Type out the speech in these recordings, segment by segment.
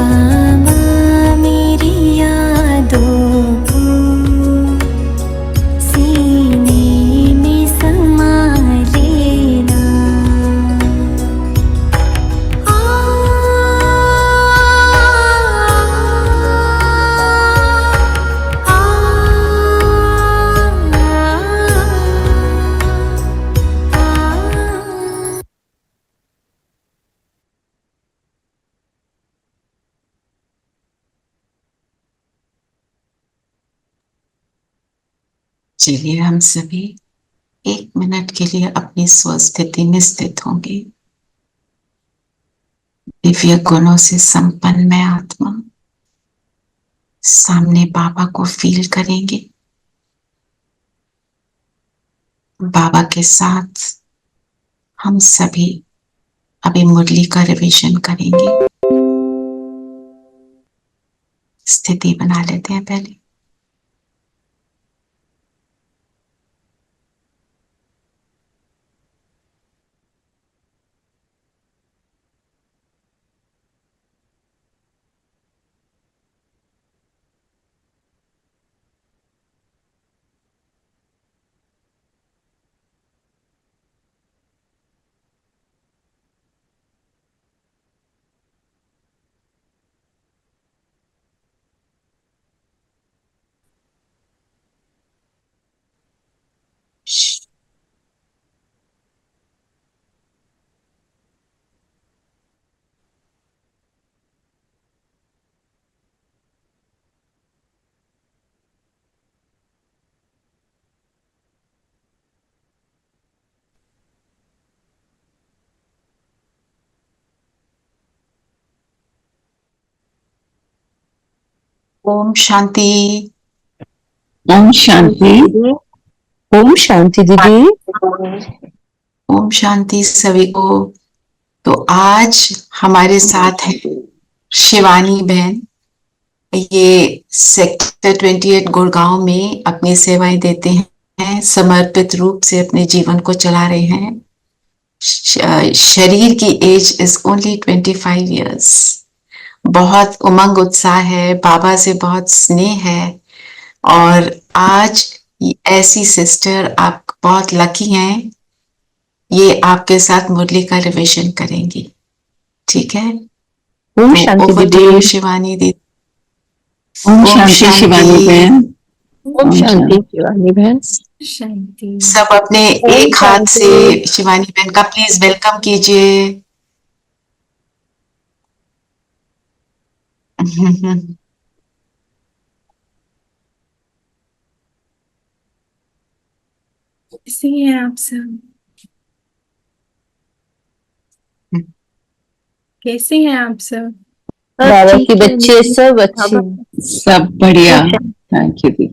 बाबा मेरी यादों को सीने में समा लेना। आ, आ, आ, चलिए हम सभी 1 मिनट के लिए अपनी स्वस्थिति में स्थित होंगे। दिव्य गुणों से संपन्न मैं आत्मा सामने बाबा को फील करेंगे। बाबा के साथ हम सभी अभी मुरली का रिवीजन करेंगे। स्थिति बना लेते हैं पहले। ओम शांति। ओम शांति। ओम शांति दीदी। ओम शांति सभी को। तो आज हमारे साथ है शिवानी बहन। ये सेक्टर 28 गुड़गांव में अपनी सेवाएं देते हैं, समर्पित रूप से अपने जीवन को चला रहे हैं। शरीर की एज इज ओनली 25 इयर्स। बहुत उमंग उत्साह है, बाबा से बहुत स्नेह है। और आज ऐसी सिस्टर आप बहुत लकी हैं, ये आपके साथ मुरली का रिवीजन करेंगी। ठीक है। ओम शांति दीदी। शिवानी दीदी। ओम शांति शिवानी बहन। ओम शांति शिवानी बहन। शांति। सब अपने एक हाथ से शिवानी बहन का प्लीज वेलकम कीजिए। कैसे हैं आप सब? कैसे हैं आप सब? बाबा की बच्चे सब अच्छे, सब बढ़िया। Thank you.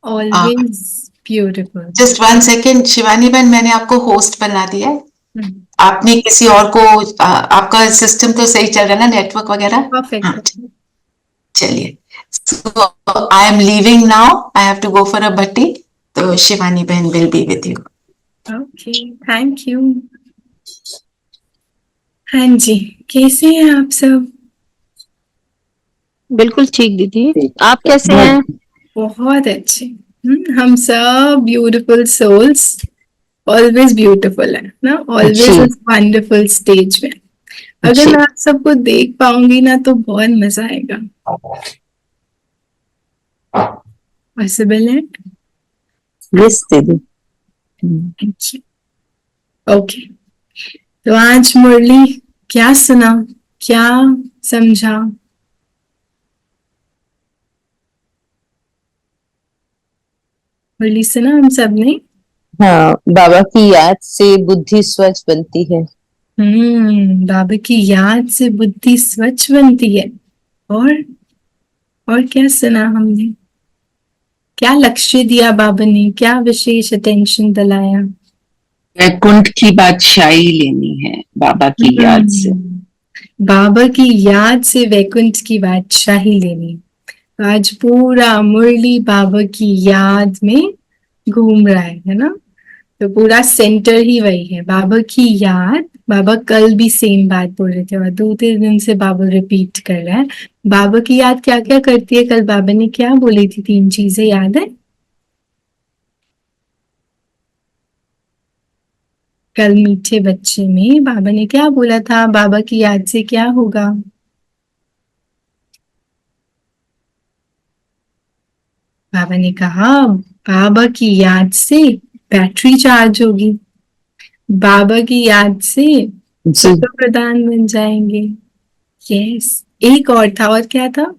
Always beautiful. Just 1 second Shivani बहन, मैंने आपको होस्ट बना दिया है। आपने किसी और को आपका सिस्टम तो सही चल रहा है ना, नेटवर्क वगैरह? परफेक्ट। चलिए। I am leaving now, I have to go for a बट्टी। तो शिवानी बहन will be with you. Okay, thank you. हाँ जी, कैसे हैं आप सब? बिल्कुल ठीक दीदी, आप कैसे हैं? बहुत अच्छे। हम सब ब्यूटीफुल सोल्स, ऑलवेज ब्यूटीफुल है ना, ऑलवेज वंडरफुल स्टेज में। अगर मैं आप सबको देख पाऊंगी ना तो बहुत मजा आएगा। पॉसिबल है? यस दीदी। ओके, तो आज मुरली क्या सुना, क्या समझा? मुरली सुना हम सब ने? हाँ, बाबा की याद से बुद्धि स्वच्छ बनती है। बाबा की याद से बुद्धि स्वच्छ बनती है। और क्या सुना हमने? क्या लक्ष्य दिया बाबा ने, क्या विशेष अटेंशन दिलाया? वैकुंठ की बादशाही लेनी है बाबा की याद से। बाबा की याद से वैकुंठ की बादशाही लेनी। आज पूरा मुरली बाबा की याद में घूम रहा है ना, तो पूरा सेंटर ही वही है, बाबा की याद बाबा कल भी सेम बात बोल रहे थे और 2-3 दिन से बाबा रिपीट कर रहा है। बाबा की याद क्या क्या करती है? कल बाबा ने क्या बोली थी? 3 चीजें याद है? कल मीठे बच्चे में बाबा ने क्या बोला था? बाबा की याद से क्या होगा? बाबा ने कहा बाबा की याद से बैटरी चार्ज होगी, बाबा की याद से जी सतो प्रधान बन जाएंगे। यस, एक और था, और क्या था?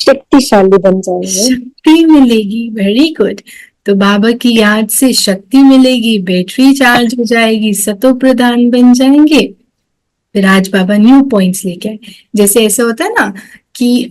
शक्तिशाली बन जाएंगे। शक्ति मिलेगी। Very good. तो बाबा की याद से शक्ति मिलेगी, बैटरी चार्ज हो जाएगी, सतो प्रधान बन जाएंगे। फिर आज बाबा न्यू पॉइंट्स लेके आए। जैसे ऐसा होता है ना कि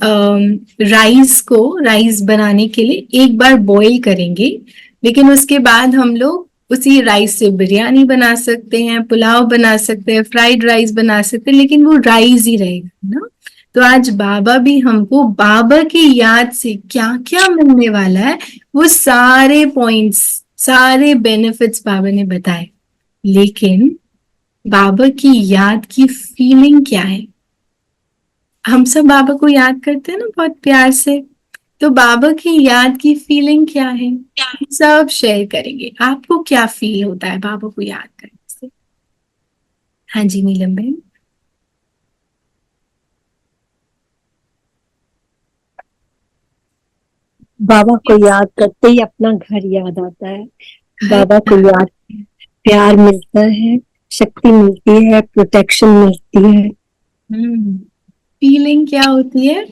राइस बनाने के लिए एक बार बॉईल करेंगे, लेकिन उसके बाद हम लोग उसी राइस से बिरयानी बना सकते हैं, पुलाव बना सकते हैं, फ्राइड राइस बना सकते हैं, लेकिन वो राइस ही रहेगा ना। तो आज बाबा भी हमको बाबा की याद से क्या क्या मिलने वाला है, वो सारे पॉइंट्स, सारे बेनिफिट्स बाबा ने बताए। लेकिन बाबा की याद की फीलिंग क्या है? हम सब बाबा को याद करते हैं ना बहुत प्यार से, तो बाबा की याद की फीलिंग क्या है? हम सब शेयर करेंगे। आपको क्या फील होता है बाबा को याद करने से? हाँ जी नीलम बहन। बाबा को याद करते ही अपना घर याद आता है। बाबा को याद प्यार मिलता है, शक्ति मिलती है, प्रोटेक्शन मिलती है। फीलिंग क्या होती है?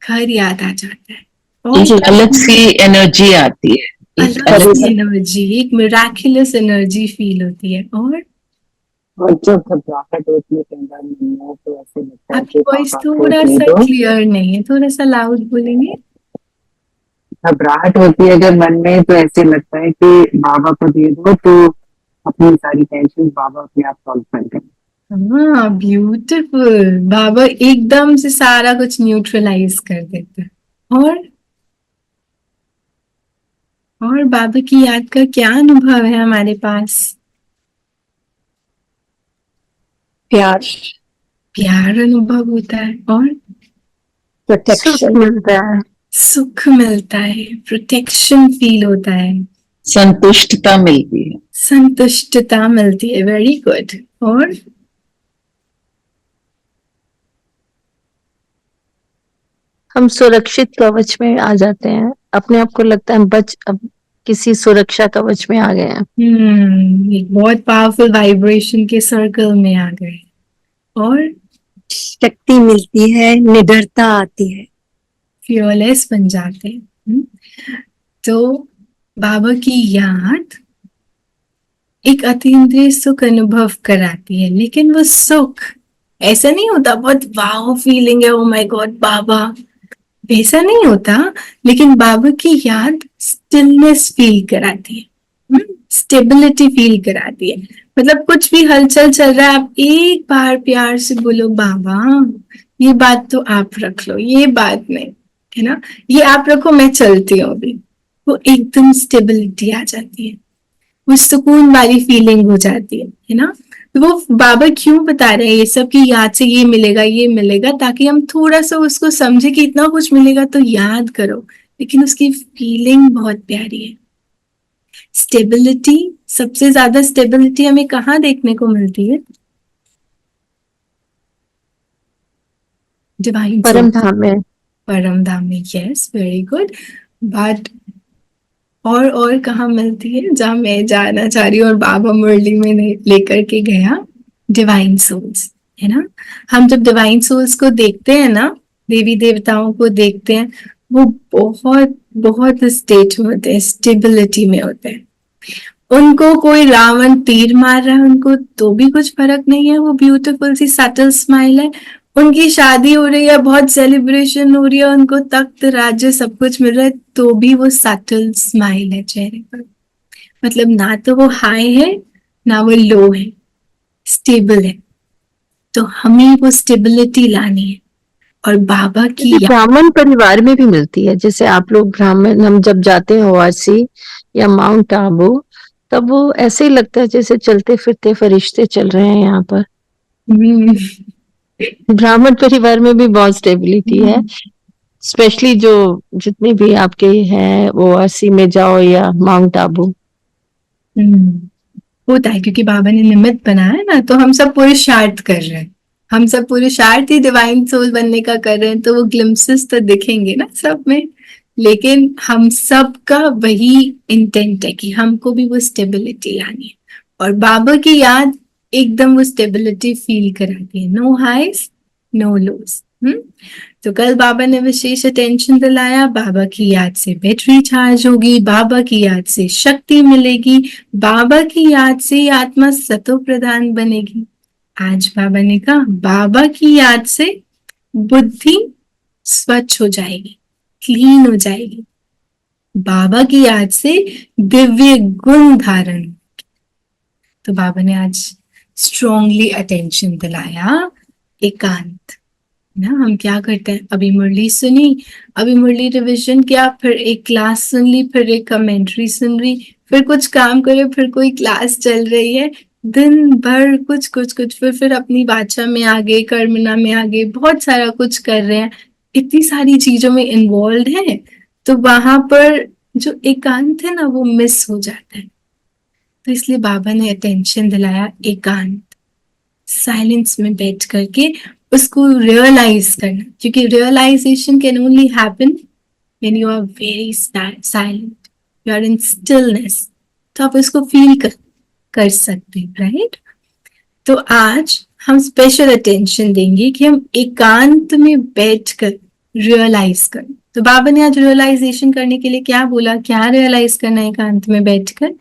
घर याद आ जाता है और एक अलग सी एनर्जी आती है, एक अलग अलग सी सी एनर्जी, एक मिराकुलस एनर्जी फील होती है। और जब घबराहट होती है कई बार मन में तो ऐसे लगता है आपकी कि वॉइस पापा को थोड़ा दे सा दो। क्लियर नहीं है, थोड़ा सा लाउड बोलेंगे? घबराहट होती है जब मन में तो ऐसे लगता है कि बाबा को दे दो तो अपनी सारी टेंशन बाबा अपने आप सॉल्व कर देंगे। हाँ, ब्यूटीफुल। बाबा एकदम से सारा कुछ न्यूट्रलाइज कर देता है। और बाबा की याद का क्या अनुभव है हमारे पास? प्यार, प्यार अनुभव होता है और प्रोटेक्शन मिलता है, सुख मिलता है, प्रोटेक्शन फील होता है, संतुष्टता मिलती है। संतुष्टता मिलती है। Very good. और हम सुरक्षित कवच में आ जाते हैं, अपने आप को लगता है अब किसी सुरक्षा कवच में आ गए हैं। एक बहुत पावरफुल वाइब्रेशन के सर्कल में आ गए। और शक्ति मिलती है, निडरता आती है। फियरलेस बन जाते हैं। तो बाबा की याद एक अतीन्द्रिय सुख अनुभव कराती है, लेकिन वो सुख ऐसा नहीं होता बहुत वाव फीलिंग है, ओ माय गॉड बाबा, वैसा नहीं होता। लेकिन बाबा की याद स्टिलनेस फील कराती है, स्टेबिलिटी फील कराती है। मतलब कुछ भी हलचल चल रहा है, आप एक बार प्यार से बोलो बाबा ये बात तो आप रख लो, ये बात नहीं, है ना, ये आप रखो, मैं चलती हूँ अभी। वो एकदम स्टेबिलिटी आ जाती है, वो सुकून वाली फीलिंग हो जाती है ना। तो वो बाबा क्यों बता रहे हैं ये सब कि याद से ये मिलेगा ये मिलेगा, ताकि हम थोड़ा सा उसको समझे कि इतना कुछ मिलेगा तो याद करो, लेकिन उसकी फीलिंग बहुत प्यारी है। स्टेबिलिटी, सबसे ज्यादा स्टेबिलिटी हमें कहाँ देखने को मिलती है? डिवाइन परम धाम में। परम धाम में। Yes, very good. बट और कहाँ मिलती है? जहाँ मैं जाना चाह रही हूँ और बाबा मुरली में लेकर के गया, डिवाइन सोल्स, है ना। हम जब डिवाइन सोल्स को देखते हैं ना, देवी देवताओं को देखते हैं, वो बहुत बहुत स्टेट में होते हैं, स्टेबिलिटी में होते हैं। उनको कोई रावण तीर मार रहा है उनको तो भी कुछ फर्क नहीं है, वो ब्यूटीफुल सी सटल स्माइल है। उनकी शादी हो रही है, बहुत सेलिब्रेशन हो रही है, उनको तख्त राज्य सब कुछ मिल रहा है, तो भी वो सटल स्माइल है चेहरे पर। मतलब ना तो वो हाई है ना वो लो है, स्टेबल है। तो हमें वो स्टेबिलिटी लानी है। और बाबा की ये ब्राह्मण परिवार में भी मिलती है। जैसे आप लोग ब्राह्मण, हम जब जाते हैं ओआरसी या माउंट आबू, तब वो ऐसे ही लगता है जैसे चलते फिरते फरिश्ते चल रहे हैं यहाँ पर। हम्म, ब्राह्मण परिवार में भी बहुत स्टेबिलिटी है, स्पेशली जो जितने भी आपके हैं ओआरसी में जाओ या माउंट आबू। होता है क्योंकि बाबा ने निमित्त बनाया है ना, तो हम सब पुरुषार्थ कर रहे हैं, हम सब पुरुषार्थ ही डिवाइन सोल बनने का कर रहे हैं, तो वो ग्लिम्पसेस तो दिखेंगे ना सब में, लेकिन हम सब का वही इंटेंट है कि हमको भी वो स्टेबिलिटी लानी है, और बाबा की याद एकदम वो स्टेबिलिटी फील कराती है, नो हाइज नो लोज। तो कल बाबा ने विशेष अटेंशन दिलाया, बाबा की याद से बैटरी चार्ज होगी, बाबा की याद से शक्ति मिलेगी, बाबा की याद से आत्मा सतो प्रधान बनेगी। आज बाबा ने कहा बाबा की याद से बुद्धि स्वच्छ हो जाएगी, क्लीन हो जाएगी, बाबा की याद से दिव्य गुण धारण। तो बाबा ने आज स्ट्रॉन्गली अटेंशन दिलाया एकांत ना। हम क्या करते हैं, अभी मुरली सुनी, अभी मुरली रिविजन किया, फिर एक क्लास सुन ली, फिर एक कमेंट्री सुन ली, फिर कुछ काम करे, फिर कोई क्लास चल रही है, दिन भर कुछ कुछ कुछ, फिर अपनी वाचा में आगे, कर्मना में आगे, बहुत सारा कुछ कर रहे हैं, इतनी सारी चीजों में इन्वॉल्व है, तो वहां पर जो एकांत है ना वो मिस हो जाता है। तो इसलिए बाबा ने अटेंशन दिलाया एकांत, साइलेंस में बैठ करके उसको रियलाइज करना, क्योंकि realisation can only happen when you are very silent, you are in stillness, तो आप उसको फील कर सकते हैं, राइट। तो आज हम स्पेशल अटेंशन देंगे कि हम एकांत में बैठकर रियलाइज करें। तो बाबा ने आज रियलाइजेशन करने के लिए क्या बोला, क्या रियलाइज करना है एकांत में बैठकर?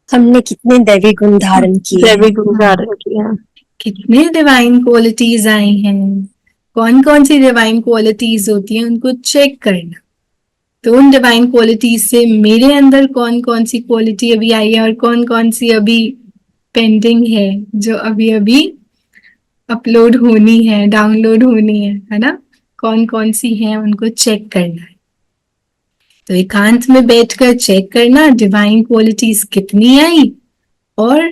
हमने कितने दैवी गुण धारण किए हैं। दैवी गुण धारण किया, कितने डिवाइन क्वालिटीज आई हैं, कौन कौन सी डिवाइन क्वालिटीज होती हैं, उनको चेक करना। तो उन डिवाइन क्वालिटीज से मेरे अंदर कौन कौन सी क्वालिटी अभी आई है और कौन कौन सी अभी पेंडिंग है, जो अभी अभी अपलोड होनी है, डाउनलोड होनी है ना, कौन कौन सी हैं उनको चेक करना है। तो एकांत में बैठकर चेक करना डिवाइन क्वालिटीज कितनी आई, और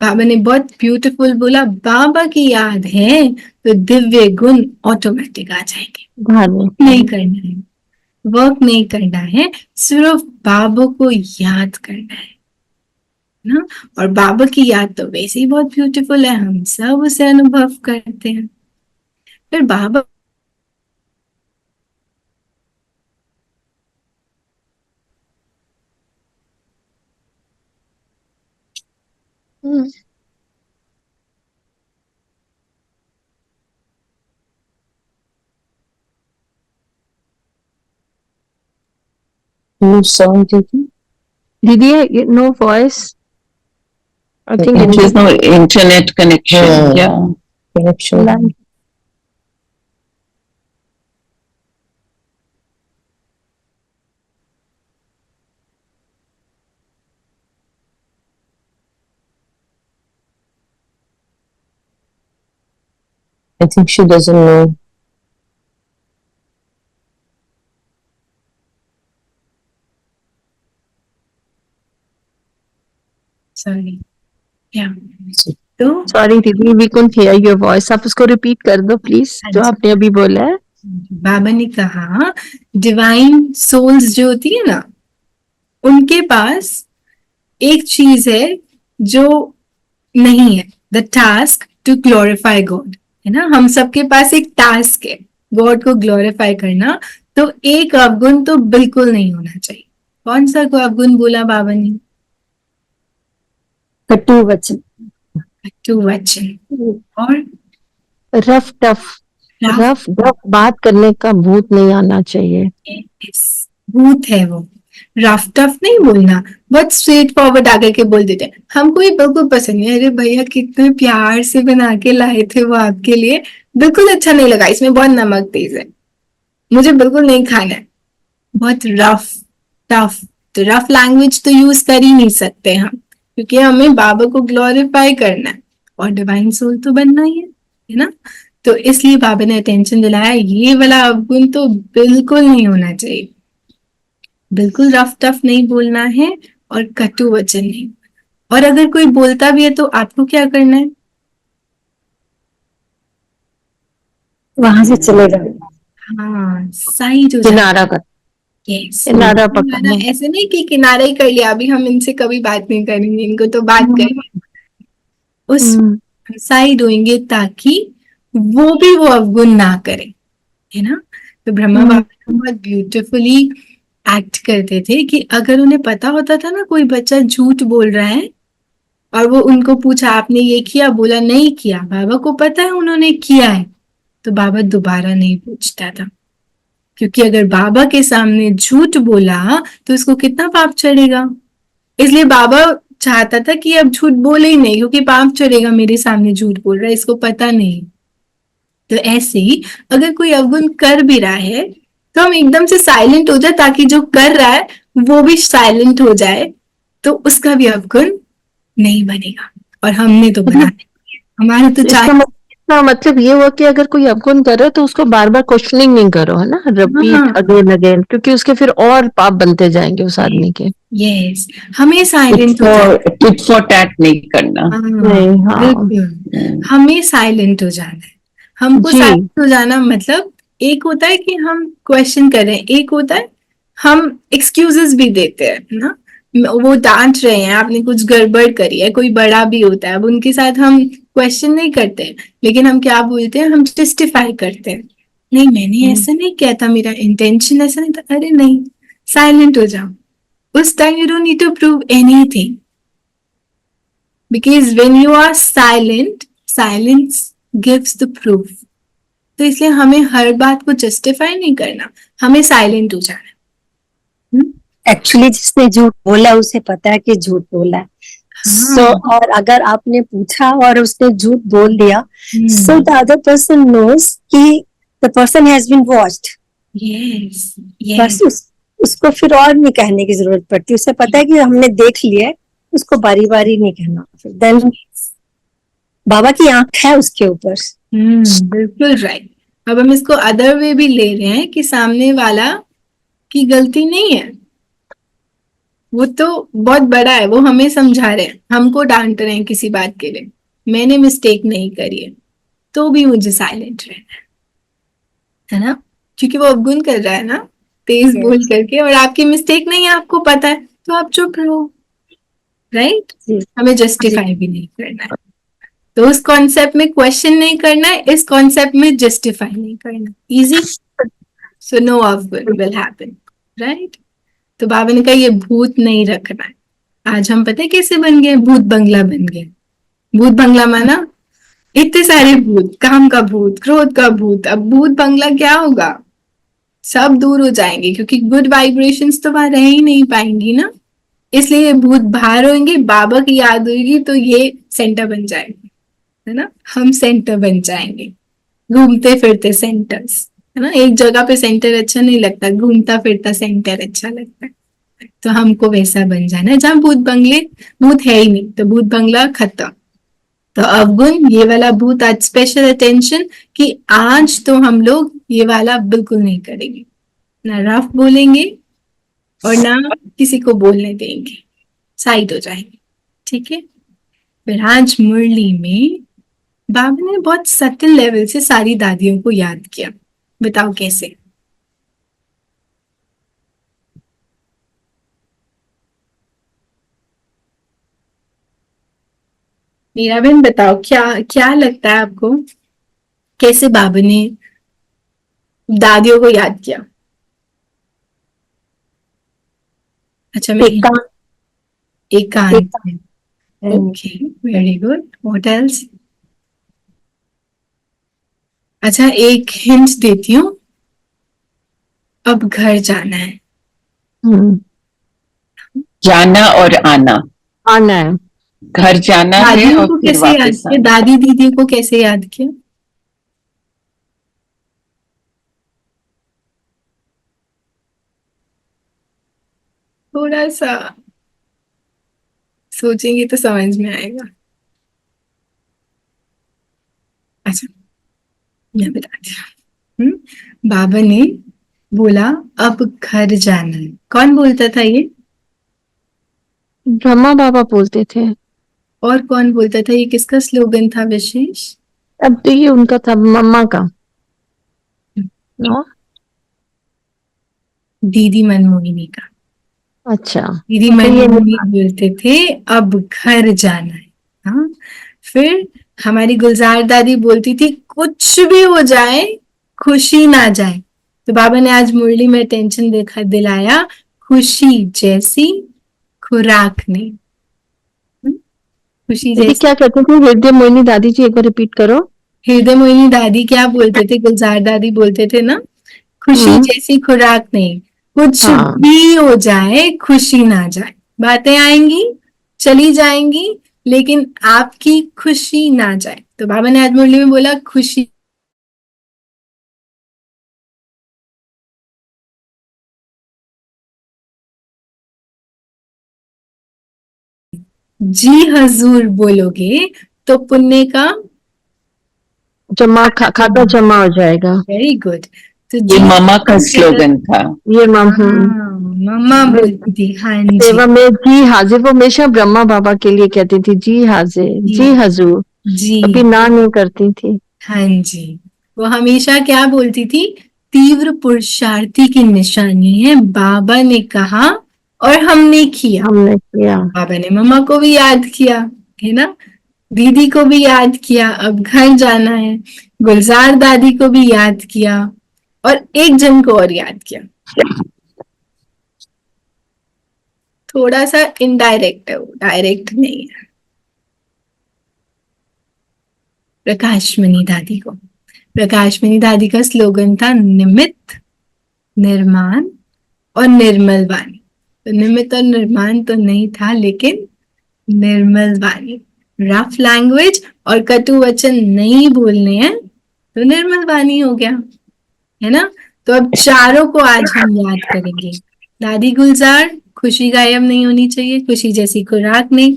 बाबा ने बहुत ब्यूटीफुल बोला, बाबा की याद है तो दिव्य गुण ऑटोमेटिक आ जाएंगे, धार्मिक नहीं करना है, वर्क नहीं करना है, सिर्फ बाबा को याद करना है ना। और बाबा की याद तो वैसे ही बहुत ब्यूटीफुल है, हम सब उसे अनुभव करते हैं। फिर बाबा सॉन्ग दीदी, दीदी no voice, I think there is no internet connection. हाँ. Yeah, connection. I think she doesn't know. Sorry, या तो सॉरी दीदी, we couldn't hear your voice, आप उसको रिपीट कर दो प्लीज जो आपने अभी बोला है। बाबा ने कहा डिवाइन सोल्स जो होती है ना, उनके पास एक चीज है जो नहीं है, the task to glorify God, है ना। हम सबके पास एक टास्क है गॉड को ग्लोरीफाई करना, तो एक अवगुण तो बिल्कुल नहीं होना चाहिए। कौन सा अवगुण बोला बाबा ने? कटु वचन। कटु वचन और रफ टफ बात करने का भूत नहीं आना चाहिए। भूत है वो, रफ टफ नहीं बोलना, बहुत स्ट्रेट फॉरवर्ड आकर के बोल देते हैं, हमको ये बिल्कुल पसंद नहीं। अरे भैया कितने प्यार से बना के लाए थे वो आपके लिए, बिल्कुल अच्छा नहीं लगा, इसमें बहुत नमक तेज है, मुझे बिल्कुल नहीं खाना है। बहुत रफ टफ, तो रफ लैंग्वेज तो यूज कर ही नहीं सकते हम, क्योंकि हमें बाबा को ग्लोरीफाई करना है और डिवाइन सोल तो बनना ही है ना। तो इसलिए बाबा ने अटेंशन दिलाया, ये वाला अवगुण तो बिल्कुल नहीं होना चाहिए, बिल्कुल रफ टफ नहीं बोलना है और कटु वचन नहीं। और अगर कोई बोलता भी है तो आपको क्या करना है? वहां से चले जाओ। हाँ, साइड हो जाना। किनारा कर, यस, किनारा पकड़ना। ऐसे नहीं कि किनारे ही कर लिया, अभी हम इनसे कभी बात नहीं करेंगे, इनको तो बात करेंगे, उस साइड होंगे ताकि वो भी वो अवगुण ना करे, है ना। तो ब्रह्मा बाबा बहुत ब्यूटिफुली एक्ट करते थे कि अगर उन्हें पता होता था ना कोई बच्चा झूठ बोल रहा है और वो उनको पूछा आपने ये किया, बोला नहीं किया, बाबा को पता है उन्होंने किया है, तो बाबा दोबारा नहीं पूछता था। क्योंकि अगर बाबा के सामने झूठ बोला तो उसको कितना पाप चढ़ेगा, इसलिए बाबा चाहता था कि अब झूठ बोले ही नहीं, क्योंकि पाप चढ़ेगा, मेरे सामने झूठ बोल रहा है, इसको पता नहीं। तो ऐसे ही अगर कोई अवगुण कर भी रहा है तो हम एकदम से साइलेंट हो जाए ताकि जो कर रहा है वो भी साइलेंट हो जाए, तो उसका भी अवगुण नहीं बनेगा। और हमने तो बना हमारे तो इसका मतलब ये हुआ कि अगर कोई अवगुण कर रहा है तो उसको बार बार क्वेश्चनिंग नहीं करो, है ना, रिपीट अगेन अगेन, क्योंकि उसके फिर और पाप बनते जाएंगे उस आदमी के। यस, हमें साइलेंट हो जाना, टिट फॉर टैट नहीं करना। बिल्कुल हमें साइलेंट हो जाना है। हमको साइलेंट हो जाना मतलब एक होता है कि हम क्वेश्चन करें, एक होता है हम एक्सक्यूजेस भी देते हैं ना, वो डांट रहे हैं, आपने कुछ गड़बड़ करी है, कोई बड़ा भी होता है, अब उनके साथ हम क्वेश्चन नहीं करते हैं, लेकिन हम क्या बोलते हैं, हम जस्टिफाई करते हैं, नहीं मैंने ऐसा नहीं किया था, मेरा इंटेंशन ऐसा नहीं था। अरे नहीं, साइलेंट हो जाओ, उस time you don't need to prove anything, because when you are silent, silence gives the proof. तो इसलिए हमें हर बात को जस्टिफाई नहीं करना, हमें साइलेंट हो जाना। एक्चुअली जिसने झूठ बोला उसे पता है कि झूठ बोला है। सो और अगर आपने पूछा और उसने झूठ बोल दिया, so the other person knows कि the person has been watched. Yes, बस उसको फिर और नहीं कहने की जरूरत पड़ती, उसे पता है कि हमने देख लिया है, उसको बारी बारी नहीं कहना। फिर देन बाबा की आंख है उसके ऊपर। बिल्कुल राइट। अब हम इसको अदर वे भी ले रहे हैं कि सामने वाला की गलती नहीं है, वो तो बहुत बड़ा है, वो हमें समझा रहे हैं, हमको डांट रहे हैं किसी बात के लिए, मैंने मिस्टेक नहीं करी है, तो भी मुझे साइलेंट रहना है ना, क्योंकि वो अवगुण कर रहा है ना तेज बोल करके, और आपकी मिस्टेक नहीं है, आपको पता है, तो आप चुप रहो, राइट। हमें जस्टिफाई भी नहीं करना है, तो उस कॉन्सेप्ट में क्वेश्चन नहीं करना है, इस कॉन्सेप्ट में जस्टिफाई नहीं करना, इजी। सो नो अवगुण विल हैपन, राइट। तो बाबा ने कहा ये भूत नहीं रखना है। आज हम पता है कैसे बन गए, भूत बंगला बन गए। भूत बंगला माना इतने सारे भूत, काम का भूत, क्रोध का भूत, अब भूत बंगला क्या होगा, सब दूर हो जाएंगे, क्योंकि गुड वाइब्रेशंस तो वहां रह ही नहीं पाएंगी ना, इसलिए ये भूत बाहर होंगे, बाबा की याद होगी तो ये सेंटर बन जाएंगे, है ना, हम सेंटर बन जाएंगे, घूमते फिरते सेंटर्स, है ना, एक जगह पे सेंटर अच्छा नहीं लगता, घूमता फिरता सेंटर अच्छा लगता है। तो हमको वैसा बन जाना है जहाँ भूत बंगले, भूत है ही नहीं, तो भूत बंगला खत्म। तो अवगुण ये वाला भूत, आज स्पेशल अटेंशन कि आज तो हम लोग ये वाला बिल्कुल नहीं करेंगे, ना रफ बोलेंगे और ना किसी को बोलने देंगे, साइड हो जाएंगे, ठीक है। फिर आज मुरली में बाबा ने बहुत सटल लेवल से सारी दादियों को याद किया, बताओ कैसे। मीरा बहन बताओ, क्या क्या लगता है आपको, कैसे बाबा ने दादियों को याद किया? अच्छा, मैं एकांत। Okay, very good, what else? अच्छा, एक हिंट देती हूँ, अब घर जाना है। जाना और आना, आना है, घर जाना है दादियों और को फिर कैसे याद वापस किया, आना। दादी दीदी को कैसे याद किया? थोड़ा सा सोचेंगे तो समझ में आएगा। अच्छा, मैं बताती हूँ। बाबा ने बोला अब घर जाना है, कौन बोलता था ये? ब्रह्मा बाबा बोलते थे। और कौन बोलता था? ये किसका स्लोगन था विशेष? अब तो ये उनका था, मम्मा का। नो, दीदी मनमोहिनी का। अच्छा। दीदी तो ये मनमोहिनी बोलते थे अब घर जाना है। हाँ, फिर हमारी गुलजार दादी बोलती थी कुछ भी हो जाए खुशी ना जाए। तो बाबा ने आज मुरली में टेंशन दिलाया, खुशी जैसी खुराक नहीं। खुशी दीदी जैसी। क्या कहते थे? हृदय मोहिनी दादी जी, एक बार रिपीट करो। हृदय मोहिनी दादी क्या बोलते थे? गुलजार दादी बोलते थे ना, खुशी हम्म, जैसी खुराक नहीं, कुछ हाँ। भी हो जाए खुशी ना जाए। बातें आएंगी, चली जाएंगी, लेकिन आपकी खुशी ना जाए। तो बाबा ने आज मुरली में बोला खुशी जी हजूर बोलोगे तो पुण्य का खाता जमा हो जाएगा। Very good. तो ये जी मामा का स्लोगन था। ये मम्मा बोलती थी। हाँ जी, सेवा में जी हाजिर, वो हमेशा ब्रह्मा बाबा के लिए कहती थी जी हाजिर, जी हजूर, कभी जी, ना नहीं करती थी। हाँ जी। वो हमेशा क्या बोलती थी? तीव्र पुरुषार्थी की निशानी है, बाबा ने कहा और हमने किया। हमने किया। बाबा ने मम्मा को भी याद किया, है ना, दीदी को भी याद किया, अब घर जाना है, गुलजार दादी को भी याद किया, और एक जन को और याद किया। थोड़ा सा इनडायरेक्ट है, वो डायरेक्ट नहीं है। प्रकाशमणि दादी को। प्रकाशमणि दादी का स्लोगन था निमित्त, निर्माण और निर्मल वाणी। तो निमित्त और निर्माण तो नहीं था, लेकिन निर्मल वाणी, रफ लैंग्वेज और कटु वचन नहीं बोलने हैं, तो निर्मल वाणी हो गया, है ना। तो अब चारों को आज हम याद करेंगे। दादी गुलजार, खुशी गायब नहीं होनी चाहिए, खुशी जैसी खुराक नहीं।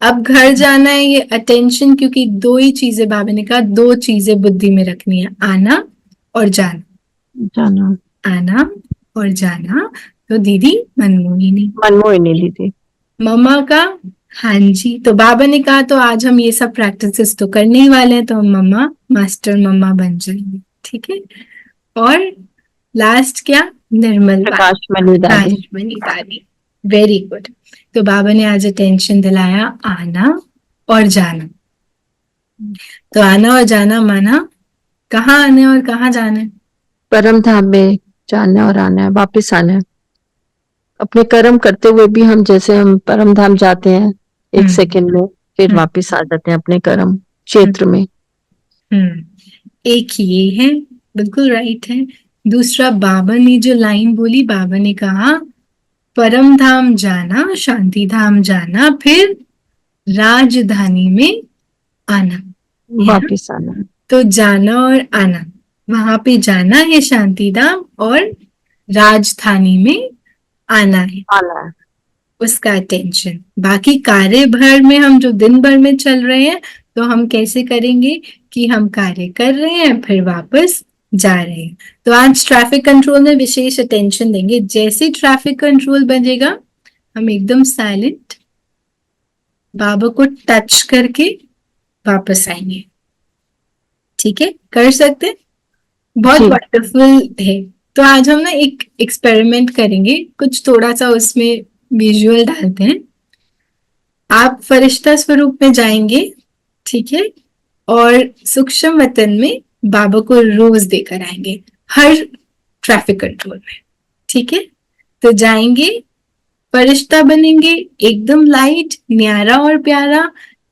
अब घर जाना है, ये अटेंशन, क्योंकि दो ही चीजें बाबा ने कहा, दो चीजें बुद्धि में रखनी है, आना और जाना। जाना, आना और जाना। तो दीदी मनमोहिनी, मनमोहिनी दीदी। मम्मा का हाँ जी। तो बाबा ने कहा तो आज हम ये सब प्रैक्टिसेस तो करने ही वाले हैं, तो हम मम्मा, मास्टर मम्मा बन जाएंगे, ठीक है। और लास्ट क्या? निर्मल प्रकाशमणि दादी। प्रकाशमणि दादी। Very good. तो बाबा ने आज अटेंशन दिलाया आना और जाना। तो आना और जाना माना, कहाँ आना है और कहाँ जाना है? परम धाम में जाना और आना है, वापिस आना है। अपने कर्म करते हुए भी हम, जैसे हम परम धाम जाते हैं एक सेकंड में, फिर वापिस आ जाते हैं अपने कर्म क्षेत्र में। एक ये है, बिल्कुल राइट है। दूसरा, बाबा ने जो लाइन बोली, बाबा ने कहा परम धाम जाना, शांति धाम जाना, फिर राजधानी में आना, है ना? वापिस आना है। तो जाना और आना, वहां पे जाना है शांति धाम, और राजधानी में आना है, आना है। उसका टेंशन। बाकी कार्य भर में हम जो दिन भर में चल रहे हैं, तो हम कैसे करेंगे कि हम कार्य कर रहे हैं फिर वापस जा रहे हैं। तो आज ट्रैफिक कंट्रोल में विशेष अटेंशन देंगे। जैसे ट्रैफिक कंट्रोल बजेगा, हम एकदम साइलेंट बाबा को टच करके वापस आएंगे, ठीक है? कर सकते? बहुत वंडरफुल है। तो आज हम ना एक एक्सपेरिमेंट करेंगे, कुछ थोड़ा सा उसमें विजुअल डालते हैं। आप फरिश्ता स्वरूप में जाएंगे, ठीक है, और सूक्ष्म वतन में बाबा को रोज देकर आएंगे हर ट्रैफिक कंट्रोल में, ठीक है। तो जाएंगे, फरिश्ता बनेंगे, एकदम लाइट, न्यारा और प्यारा,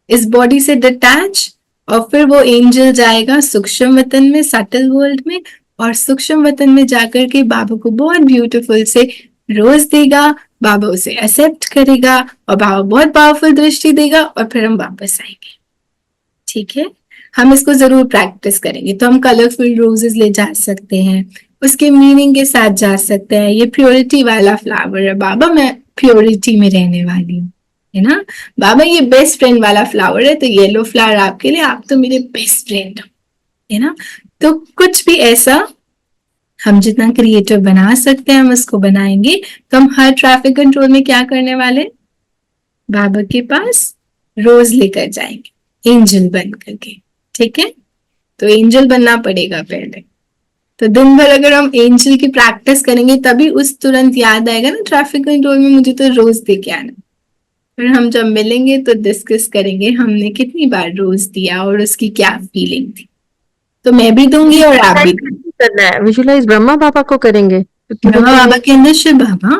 इस बॉडी से डिटैच, और फिर वो एंजल जाएगा सूक्ष्म वतन में, सटल वर्ल्ड में, और सूक्ष्म वतन में जाकर के बाबा को बहुत ब्यूटीफुल से रोज देगा, बाबा उसे एक्सेप्ट करेगा, और बाबा बहुत पावरफुल दृष्टि देगा, और फिर हम वापस आएंगे, ठीक है। हम इसको जरूर प्रैक्टिस करेंगे। तो हम कलरफुल रोजेस ले जा सकते हैं, उसके मीनिंग के साथ जा सकते हैं। ये प्योरिटी वाला फ्लावर है बाबा, मैं प्योरिटी में रहने वाली हूँ, है ना। बाबा ये बेस्ट फ्रेंड वाला फ्लावर है, तो येलो फ्लावर आपके लिए, आप तो मेरे बेस्ट फ्रेंड हो, है ना। तो कुछ भी ऐसा हम जितना क्रिएटिव बना सकते हैं हम उसको बनाएंगे। तो हम हर ट्रैफिक कंट्रोल में क्या करने वाले? बाबा के पास रोज लेकर जाएंगे एंजल बन करके, ठीक है। तो एंजल बनना पड़ेगा पहले। तो दिन भर अगर हम एंजल की प्रैक्टिस करेंगे तभी उस तुरंत याद आएगा ना ट्रैफिक कंट्रोल में मुझे तो रोज दे के आना। फिर हम जब मिलेंगे तो डिस्कस करेंगे हमने कितनी बार रोज दिया और उसकी क्या फीलिंग थी। तो मैं भी दूंगी और आप भी दूंगी। करना है, विजुलाइज ब्रह्मा बाबा को करेंगे क्योंकि ब्रह्मा वो बाबा के अंदर शिव बाबा,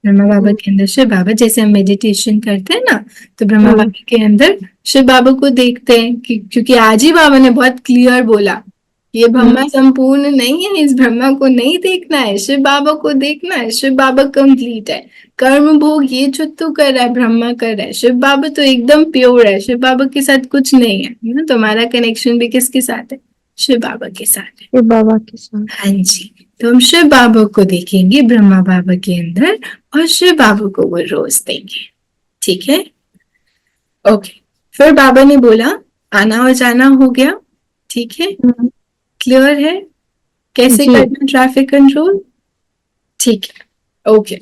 ब्रह्मा बाबा के अंदर शिव बाबा, जैसे हम मेडिटेशन करते हैं ना, तो ब्रह्मा हम्म। बाबा के अंदर शिव बाबा को देखते हैं कि क्योंकि आज ही बाबा ने बहुत क्लियर बोला ये ब्रह्मा संपूर्ण नहीं है, इस ब्रह्मा को नहीं देखना है, शिव बाबा को देखना है। शिव बाबा कंप्लीट है, कर्म भोग ये जो तू कर रहा है ब्रह्मा कर रहा है, शिव बाबा तो एकदम प्योर है, शिव बाबा के साथ कुछ नहीं है ना। तुम्हारा कनेक्शन भी किसके साथ है? शिव बाबा के साथ है। ये बाबा के साथ। हाँ जी, तो हम शिव बाबा को देखेंगे ब्रह्मा बाबा के अंदर और शिव बाबा को वो रोज देंगे, ठीक है। ओके, फिर बाबा ने बोला आना और जाना हो गया, ठीक है, क्लियर है कैसे जी। करना ट्रैफिक कंट्रोल, ठीक है। ओके,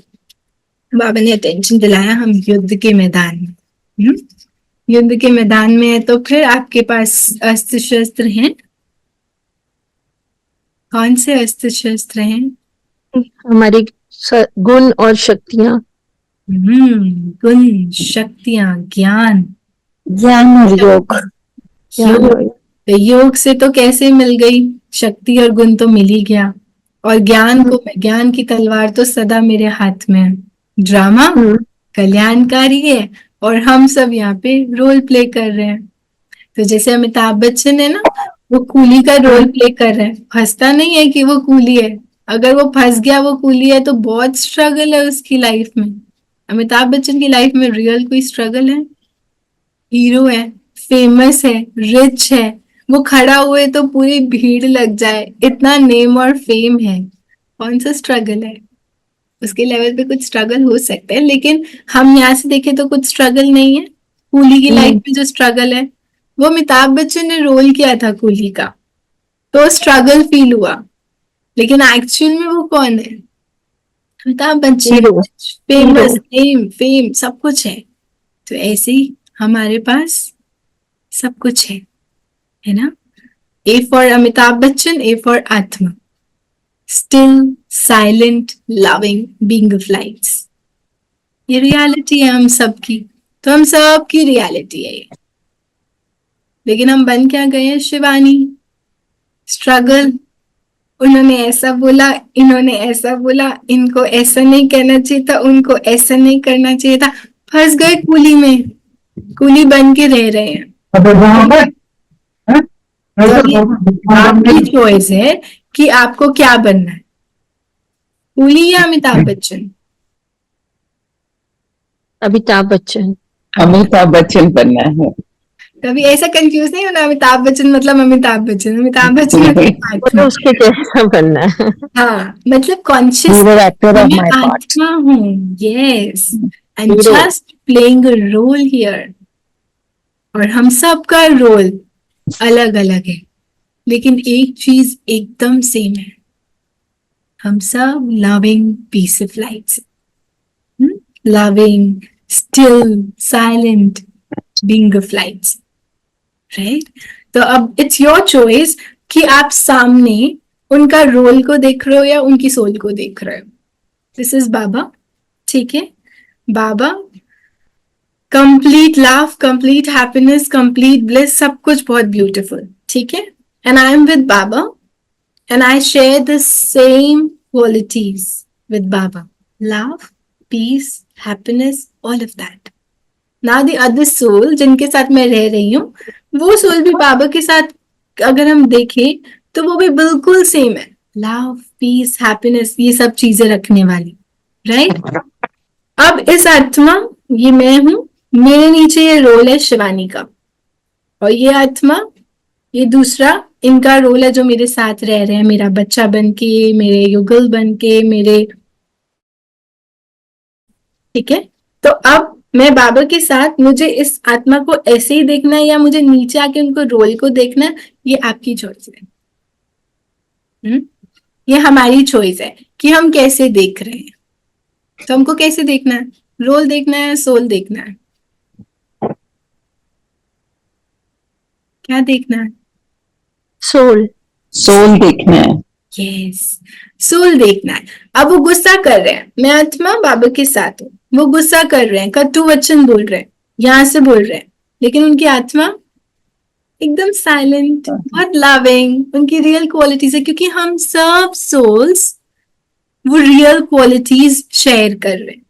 बाबा ने अटेंशन दिलाया हम युद्ध के मैदान में। युद्ध के मैदान में है तो फिर आपके पास अस्त्र शस्त्र हैं। कौन से अस्त्र शस्त्र हैं? हमारी गुण और शक्तियां। गुण शक्तियां ज्ञान। ज्ञान और योग। योग, तो योग से तो कैसे मिल गई शक्ति और गुण, तो मिल ही गया। और ज्ञान को, ज्ञान की तलवार तो सदा मेरे हाथ में है। ड्रामा कल्याणकारी है और हम सब यहाँ पे रोल प्ले कर रहे हैं। तो जैसे अमिताभ बच्चन है ना, वो कूली का रोल प्ले कर रहे हैं, फंसता नहीं है कि वो कूली है। अगर वो फंस गया वो कूली है तो बहुत स्ट्रगल है उसकी लाइफ में। अमिताभ बच्चन की लाइफ में रियल कोई स्ट्रगल है? हीरो है, फेमस है, रिच है, वो खड़ा हुए तो पूरी भीड़ लग जाए, इतना नेम और फेम है, कौन सा स्ट्रगल है? उसके लेवल पे कुछ स्ट्रगल हो सकता है, लेकिन हम यहाँ से देखें तो कुछ स्ट्रगल नहीं है। कूली की लाइफ में जो स्ट्रगल है वो अमिताभ बच्चन ने रोल किया था कूली का, तो स्ट्रगल फील हुआ, लेकिन एक्चुअल में वो कौन है? Amitabh Bachchan, famous, name fame सब कुछ है। तो ऐसे ही हमारे पास सब कुछ है ना। A for Amitabh Bachchan, A for आत्मा, still silent loving being of lights. ये रियलिटी है हम सबकी, तो हम सबकी रियलिटी है ये। लेकिन हम बन क्या गए हैं? शिवानी। स्ट्रगल, उन्होंने ऐसा बोला, इन्होंने ऐसा बोला, इनको ऐसा नहीं करना चाहिए था, उनको ऐसा नहीं करना चाहिए था, फंस गए कूली में, कूली बन के रह रहे हैं। तो आपकी चॉइस है कि आपको क्या बनना है, कूली या अमिताभ बच्चन? अमिताभ बच्चन। अमिताभ बच्चन बनना है। कभी ऐसा कंफ्यूज नहीं होना, अमिताभ बच्चन मतलब अमिताभ बच्चन, अमिताभ बच्चन मतलब आत्मा। उसके जैसा बनना है। हाँ, मतलब कॉन्शियस मैं आत्मा हूँ, yes, I am just playing a role here. और हम सबका रोल अलग अलग है, लेकिन एक चीज एकदम सेम है, हम सब loving peace of lights, loving still silent being of lights, right. तो अब इट्स योर चॉइस कि आप सामने उनका रोल को देख रहे हो या उनकी सोल को देख रहे हो। दिस इज बाबा, ठीक है। Baba complete love, complete happiness, complete bliss, सब कुछ बहुत ब्यूटीफुल, ठीक है। And I am with Baba and I share the same qualities with Baba, love, peace, happiness, all of that. Now the other soul जिनके साथ मैं रह रही हूँ, वो सोल भी बाबा के साथ अगर हम देखें तो वो भी बिल्कुल सेम है, लव, पीस, हैप्पीनेस, ये सब चीजें रखने वाली, राइट। अब इस आत्मा, ये मैं हूं, मेरे नीचे ये रोल है शिवानी का, और ये आत्मा, ये दूसरा इनका रोल है जो मेरे साथ रह रहे हैं, मेरा बच्चा बन के, मेरे युगल बन के, मेरे, ठीक है। तो अब मैं बाबा के साथ, मुझे इस आत्मा को ऐसे ही देखना है या मुझे नीचे आके उनको रोल को देखना है, ये आपकी चॉइस है। ये हमारी चॉइस है कि हम कैसे देख रहे हैं। तो हमको कैसे देखना है? रोल देखना है, सोल देखना है, क्या देखना है? सोल। सोल देखना है। यस, सोल देखना है। अब वो गुस्सा कर रहे हैं, मैं आत्मा बाबा के साथ हूँ, वो गुस्सा कर रहे हैं, कटु वचन बोल रहे हैं, यहाँ से बोल रहे हैं, लेकिन उनकी आत्मा एकदम साइलेंट, बहुत लविंग, उनकी रियल क्वालिटीज है, क्योंकि हम सब सोल्स वो रियल क्वालिटीज शेयर कर रहे हैं,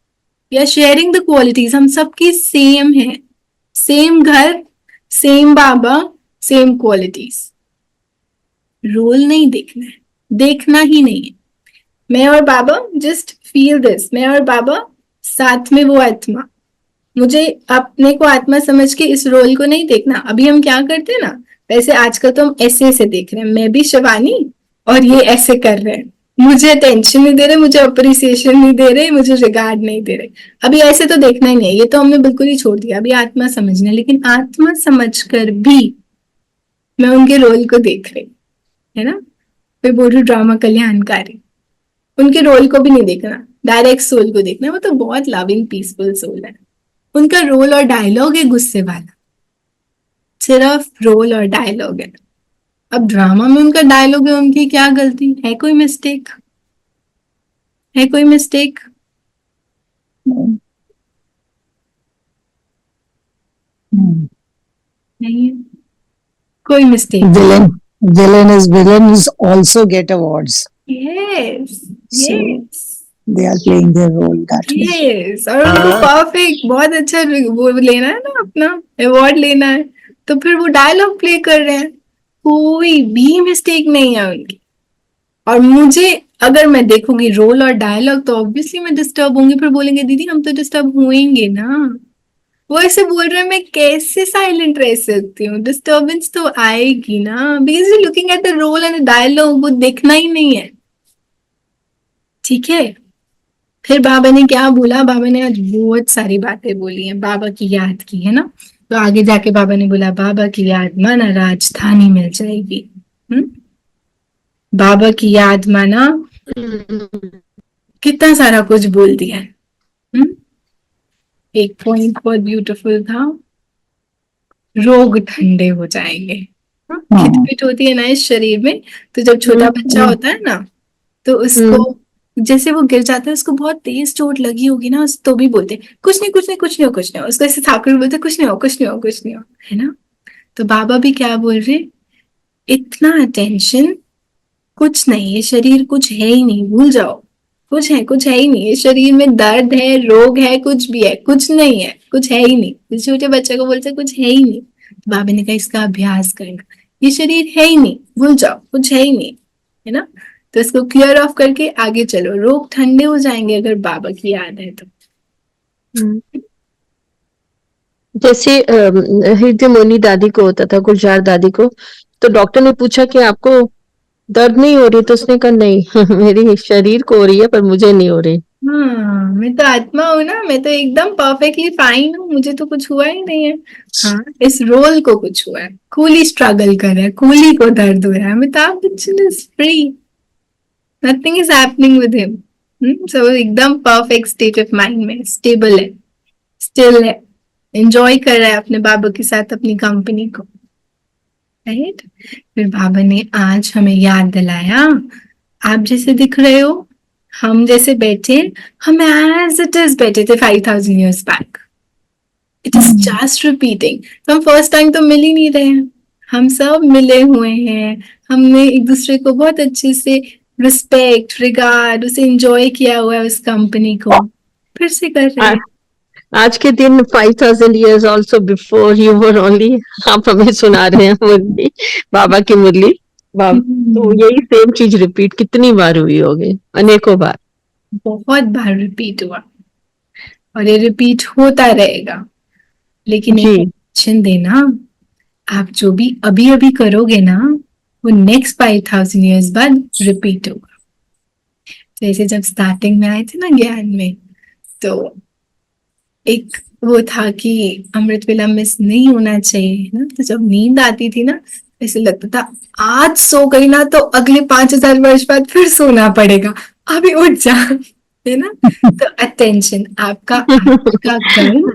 या शेयरिंग द क्वालिटीज, हम सबकी सेम है, सेम घर, सेम बाबा, सेम क्वालिटीज। रोल नहीं देखना है, देखना ही नहीं है। मैं और बाबा जस्ट फील दिस, मैं और बाबा साथ में वो आत्मा, मुझे अपने को आत्मा समझ के इस रोल को नहीं देखना। अभी हम क्या करते हैं ना, वैसे आजकल तो हम ऐसे ऐसे देख रहे हैं, मैं भी शिवानी और ये ऐसे कर रहे हैं, मुझे अटेंशन नहीं दे रहे, मुझे अप्रिसिएशन नहीं दे रहे, मुझे रिगार्ड नहीं दे रहे। अभी ऐसे तो देखना ही नहीं है, ये तो हमने बिल्कुल ही छोड़ दिया, अभी आत्मा समझना है। लेकिन आत्मा समझ कर भी मैं उनके रोल को देख रही, है ना, फिर बोल रही ड्रामा कल्याणकारी, उनके रोल को भी नहीं देखना, डायरेक्ट सोल को देखना। वो तो बहुत लविंग पीसफुल सोल है। उनका रोल और डायलॉग है गुस्से वाला, सिर्फ रोल और डायलॉग है। अब ड्रामा में उनका डायलॉग है, उनकी क्या गलती है? कोई मिस्टेक है? कोई मिस्टेक नहीं है, कोई mistake. Villain, villains also get awards. Yes So yes they are playing their role that way. Yes, और उनको परफेक्ट बहुत अच्छा वो लेना है ना, अपना अवार्ड लेना है, तो फिर वो डायलॉग प्ले कर रहे हैं, कोई भी मिस्टेक नहीं है उनकी। और मुझे अगर मैं देखूंगी रोल और डायलॉग तो ऑब्वियसली मैं डिस्टर्ब होंगी, फिर बोलेंगे दीदी हम तो डिस्टर्ब हुएंगे ना, वो ऐसे बोल रहे हैं, मैं कैसे साइलेंट रह सकती हूँ? डिस्टर्बेंस तो आएगी ना, because you looking at the role and dialogue, वो देखना ही नहीं है। ठीक है, फिर बाबा ने क्या बोला? बाबा ने आज बहुत सारी बातें बोली हैं, बाबा की याद की, है ना। तो आगे जाके बाबा ने बोला बाबा की याद माना राजधानी मिल जाएगी। बाबा की याद माना, कितना सारा कुछ बोल दिया है। एक पॉइंट बहुत ब्यूटीफुल था, रोग ठंडे हो जाएंगे। खिटपिट होती है ना इस शरीर में, तो जब छोटा बच्चा होता है ना, तो उसको जैसे वो गिर जाता है, उसको बहुत तेज चोट लगी होगी ना, तो भी बोलते कुछ नहीं कुछ नहीं कुछ नहीं हो कुछ नहीं हो, उसको ऐसे ठाकुर बोलते कुछ नहीं हो कुछ नहीं हो कुछ नहीं हो, है ना। तो बाबा भी क्या बोल रहे, इतना अटेंशन, कुछ नहीं, ये शरीर कुछ है ही नहीं, भूल जाओ, कुछ है ही नहीं, ये शरीर में दर्द है, रोग है, कुछ भी है, कुछ नहीं है, कुछ है ही नहीं। छोटे बच्चे को बोलते कुछ है ही नहीं, तो बाबा ने कहा इसका अभ्यास करना, ये शरीर है ही नहीं, भूल जाओ, कुछ है ही नहीं, है ना। तो इसको क्लियर ऑफ करके आगे चलो, रोग ठंडे हो जाएंगे अगर बाबा की याद है तो। जैसे हृदय मोनी दादी को होता था, गुलजार दादी को, तो डॉक्टर ने पूछा कि आपको दर्द नहीं हो रही, तो उसने कहा नहीं मेरी शरीर को हो रही है पर मुझे नहीं हो रही। हाँ, मैं तो आत्मा हूँ ना, मैं तो एकदम परफेक्टली फाइन हूँ, मुझे तो कुछ हुआ ही नहीं है। हाँ, इस रोल को कुछ हुआ है, कूली स्ट्रगल कर रहा है, कूली को दर्द हो रहा है, Amitabh Bachchan is free, nothing is happening with him. So एकदम परफेक्ट स्टेट ऑफ माइंड में, स्टेबल है, स्टिल है, एंजॉय कर रहा है अपने बाबा के साथ अपनी कंपनी को, राइट। फिर बाबा ने आज हमें याद दिलाया, आप जैसे दिख रहे हो, हम जैसे बैठे, हम एज इट इज बैठे थे 5000 years back, it is just repeating. तो हम फर्स्ट टाइम तो मिल ही नहीं रहे हैं, हम सब मिले हुए हैं, हमने एक दूसरे को बहुत अच्छे से रिस्पेक्ट, रिगार्ड, उसे एंजॉय किया हुआ है, उस कंपनी को फिर से कर रहे हैं। आज के दिन 5000 years also before you were only, आप हमें सुना रहे हैं मुरली, बाबा की मुरली। तो यही सेम चीज रिपीट कितनी बार हुई होगी? अनेकों बार, बहुत बार रिपीट हुआ, और ये रिपीट होता रहेगा। लेकिन एक ऑप्शन देना, आप जो भी अभी अभी करोगे ना, वो नेक्स्ट 5000 years बाद रिपीट होगा। जैसे जब स्टार्टिंग में आए थे ना ज्ञान में, तो एक वो था कि अमृत वेला मिस नहीं होना चाहिए ना, तो जब नींद आती थी ना, ऐसे लगता था आज सो गई ना तो अगले 5000 वर्ष बाद फिर सोना पड़ेगा, अभी उठ जा, है ना। तो अटेंशन, आपका कर्म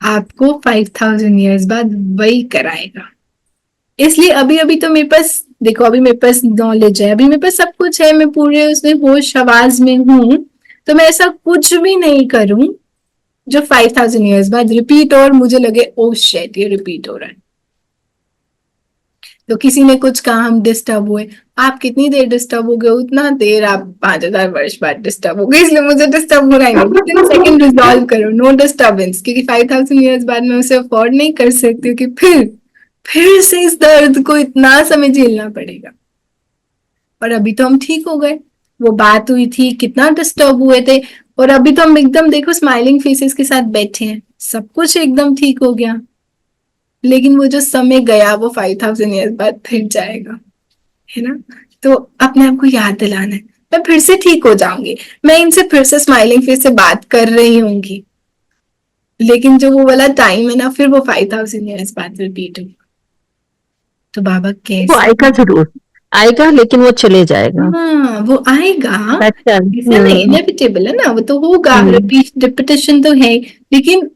आपको 5000 years बाद वही कराएगा, इसलिए अभी अभी तो मेरे पास देखो, अभी मेरे पास नॉलेज है, अभी मेरे पास सब कुछ है, मैं पूरे उसमें होश आवाज में हूँ, तो मैं ऐसा कुछ भी नहीं करूं जो 5000 ईयर्स बाद रिपीट और मुझे लगे ओ शिट ये रिपीट हो रहा है। तो किसी ने कुछ कहा, हम डिस्टर्ब हुए, आप कितनी देर डिस्टर्ब हो गए, उतना देर आप 5000 वर्ष बाद डिस्टर्ब हो गए, इसलिए मुझे डिस्टर्ब हो रहा है, विद इन सेकंड रिजॉल्व करो, नो डिस्टर्बेंस, क्योंकि 5000 ईयर्स बाद मैं उसे अफोर्ड नहीं कर सकती हूँ कि फिर से इस दर्द को इतना समय झेलना पड़ेगा। और अभी तो हम ठीक हो गए, वो बात हुई थी, कितना डिस्टर्ब हुए थे, और अभी तो हम एकदम देखो स्माइलिंग फेसेस के साथ बैठे हैं, सब कुछ एकदम ठीक हो गया। लेकिन वो जो समय गया वो 5000 ईयर्स बाद फिर जाएगा, है ना। तो अपने आप को याद दिलाना है, मैं फिर से ठीक हो जाऊंगी, मैं इनसे फिर से स्माइलिंग फेस से बात कर रही होंगी, लेकिन जो वो वाला टाइम है ना, फिर वो 5000 ईयर्स बाद रिपीट होगा। तो बाबा वो कैसे, आएगा, जरूर आएगा, लेकिन वो चले जाएगा। हाँ वो आएगा, अच्छा, ऐसा नहीं, इनएविटेबल है ना, वो तो होगा, रिपीटेशन तो है, लेकिन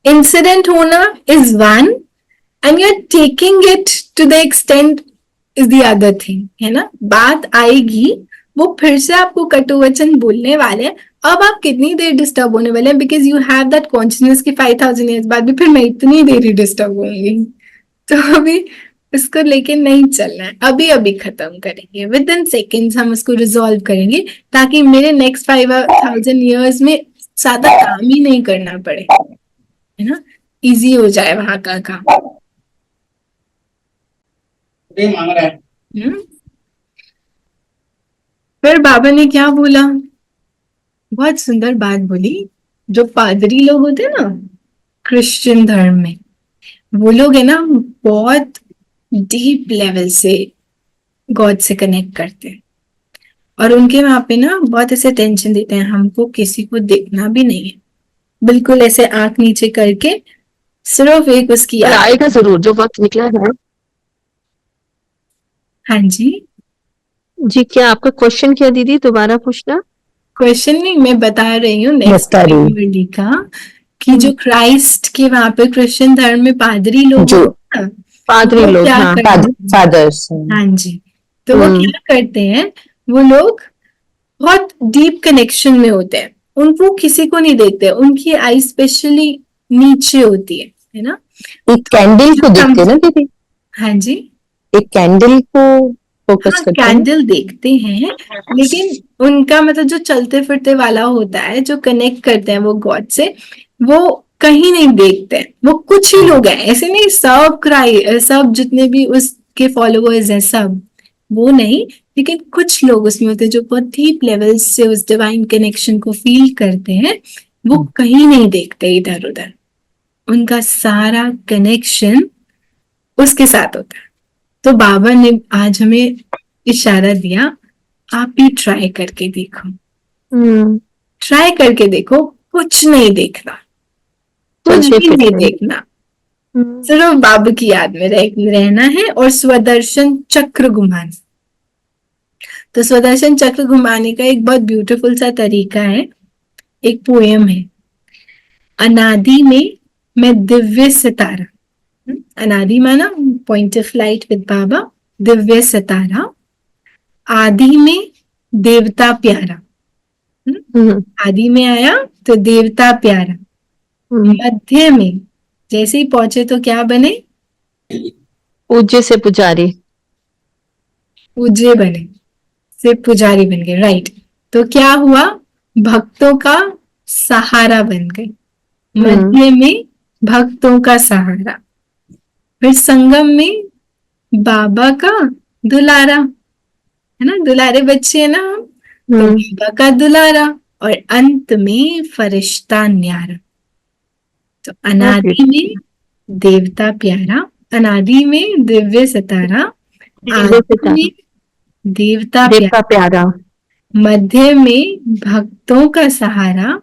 इंसिडेंट होना is one and you are taking it to the extent is the other thing, है ना। बात आएगी, वो फिर से आपको कटुवचन बोलने वाले हैं, अब आप कितनी देर डिस्टर्ब होने वाले हैं, because you have that consciousness कि 5000 ईयर्स बाद भी फिर मैं इतनी देर ही डिस्टर्ब होंगी। तो अभी इसको लेके नहीं चलना है, अभी अभी खत्म करेंगे, विद इन सेकेंड्स हम उसको रिजॉल्व करेंगे, ताकि मेरे नेक्स्ट 5000 ईयर्स में ज्यादा काम ही नहीं करना पड़े, है ना, इजी हो जाए वहां का काम। फिर बाबा ने क्या बोला, बहुत सुंदर बात बोली। जो पादरी लोग होते हैं ना क्रिश्चियन धर्म में, वो लोग है ना बहुत डीप लेवल से गॉड से कनेक्ट करते हैं, और उनके वहां पे ना बहुत ऐसे टेंशन देते हैं, हमको किसी को देखना भी नहीं है, बिल्कुल ऐसे आंख नीचे करके सिर्फ एक उसकी और याद। आएगा जरूर, जो वक्त निकला है। हाँ जी, जी, क्या आपका क्वेश्चन क्या दीदी, दोबारा पूछना। क्वेश्चन नहीं, मैं बता रही हूँ नेक्स्ट बता रही हूँ। मुरली का, कि जो क्राइस्ट के वहां पे क्रिश्चियन धर्म में पादरी लोग जो होते हैं ना, पादरी वो लोग, क्या हाँ। करते हैं? फादर्स हाँ जी, तो वो क्या करते हैं, वो लोग बहुत डीप कनेक्शन में होते हैं, उनको किसी को नहीं देखते, उनकी आई स्पेशली नीचे होती है ना। एक कैंडल को देखते हैं ना दीदी, हाँ जी, एक कैंडल को फोकस हाँ करते हैं। कैंडल देखते हैं, लेकिन उनका मतलब जो चलते फिरते वाला होता है, जो कनेक्ट करते हैं वो गॉड से, वो कहीं नहीं देखते हैं, वो कुछ ही लोग हैं, ऐसे नहीं सब जितने भी उसके फॉलोअर्स हैं सब, वो नहीं, लेकिन कुछ लोग उसमें होते हैं जो बहुत डीप लेवल से उस डिवाइन कनेक्शन को फील करते हैं, वो कहीं नहीं देखते इधर उधर, उनका सारा कनेक्शन उसके साथ होता है। तो बाबा ने आज हमें इशारा दिया, आप भी ट्राई करके देखो, ट्राई करके देखो, कुछ नहीं देखना, कुछ भी नहीं देखना, सिर्फ बाबा की याद में रहना है, और स्वदर्शन चक्र घुमाना। तो स्वदर्शन चक्र घुमाने का एक बहुत ब्यूटीफुल सा तरीका है, एक पोएम है, अनादि में मैं दिव्य सितारा, अनादि माना पॉइंट ऑफ लाइट विद बाबा, दिव्य सितारा, आदि में देवता प्यारा, आदि में आया तो देवता प्यारा, मध्य में जैसे ही पहुंचे तो क्या बने, पूज्य से पुजारी, पूज्य बने, से पुजारी बन गए, राइट। तो क्या हुआ, भक्तों का सहारा बन गए, मध्य में भक्तों का सहारा, फिर संगम में बाबा का दुलारा, है ना, दुलारे बच्चे है ना हम, तो बाबा का दुलारा, और अंत में फरिश्ता न्यारा। तो अनादि में देवता प्यारा, अनादि में दिव्य सितारा, आदि में देवता प्यारा, मध्य में भक्तों का सहारा,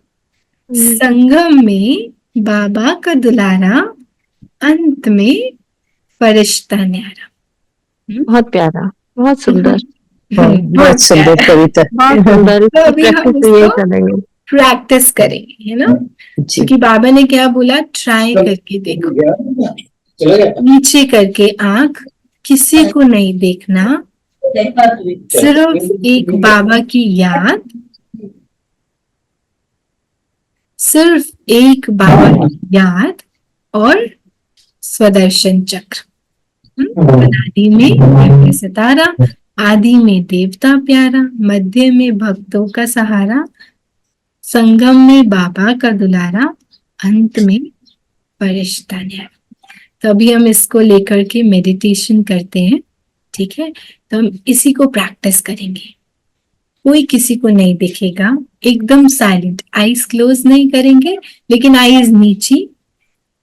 संगम में बाबा का दुलारा, अंत में फरिश्ता न्यारा। बहुत प्यारा, बहुत सुंदर, बहुत सुंदर कविता, बहुत सुंदर। तो अभी हम करेंगे, प्रैक्टिस करेंगे, है ना, क्योंकि बाबा ने क्या बोला, ट्राई करके देखो, नीचे करके आंख, किसी को नहीं देखना, सिर्फ एक बाबा की याद, सिर्फ एक बाबा की याद और स्वदर्शन चक्र। अनादि में दिव्य सितारा, आदि में देवता प्यारा, मध्य में भक्तों का सहारा, संगम में बाबा का दुलारा, अंत में फरिश्ता न्यारा। तो अभी हम इसको लेकर के मेडिटेशन करते हैं, ठीक है। तो हम इसी को प्रैक्टिस करेंगे। कोई किसी को नहीं दिखेगा, एकदम साइलेंट, आईज क्लोज नहीं करेंगे लेकिन आईज नीची,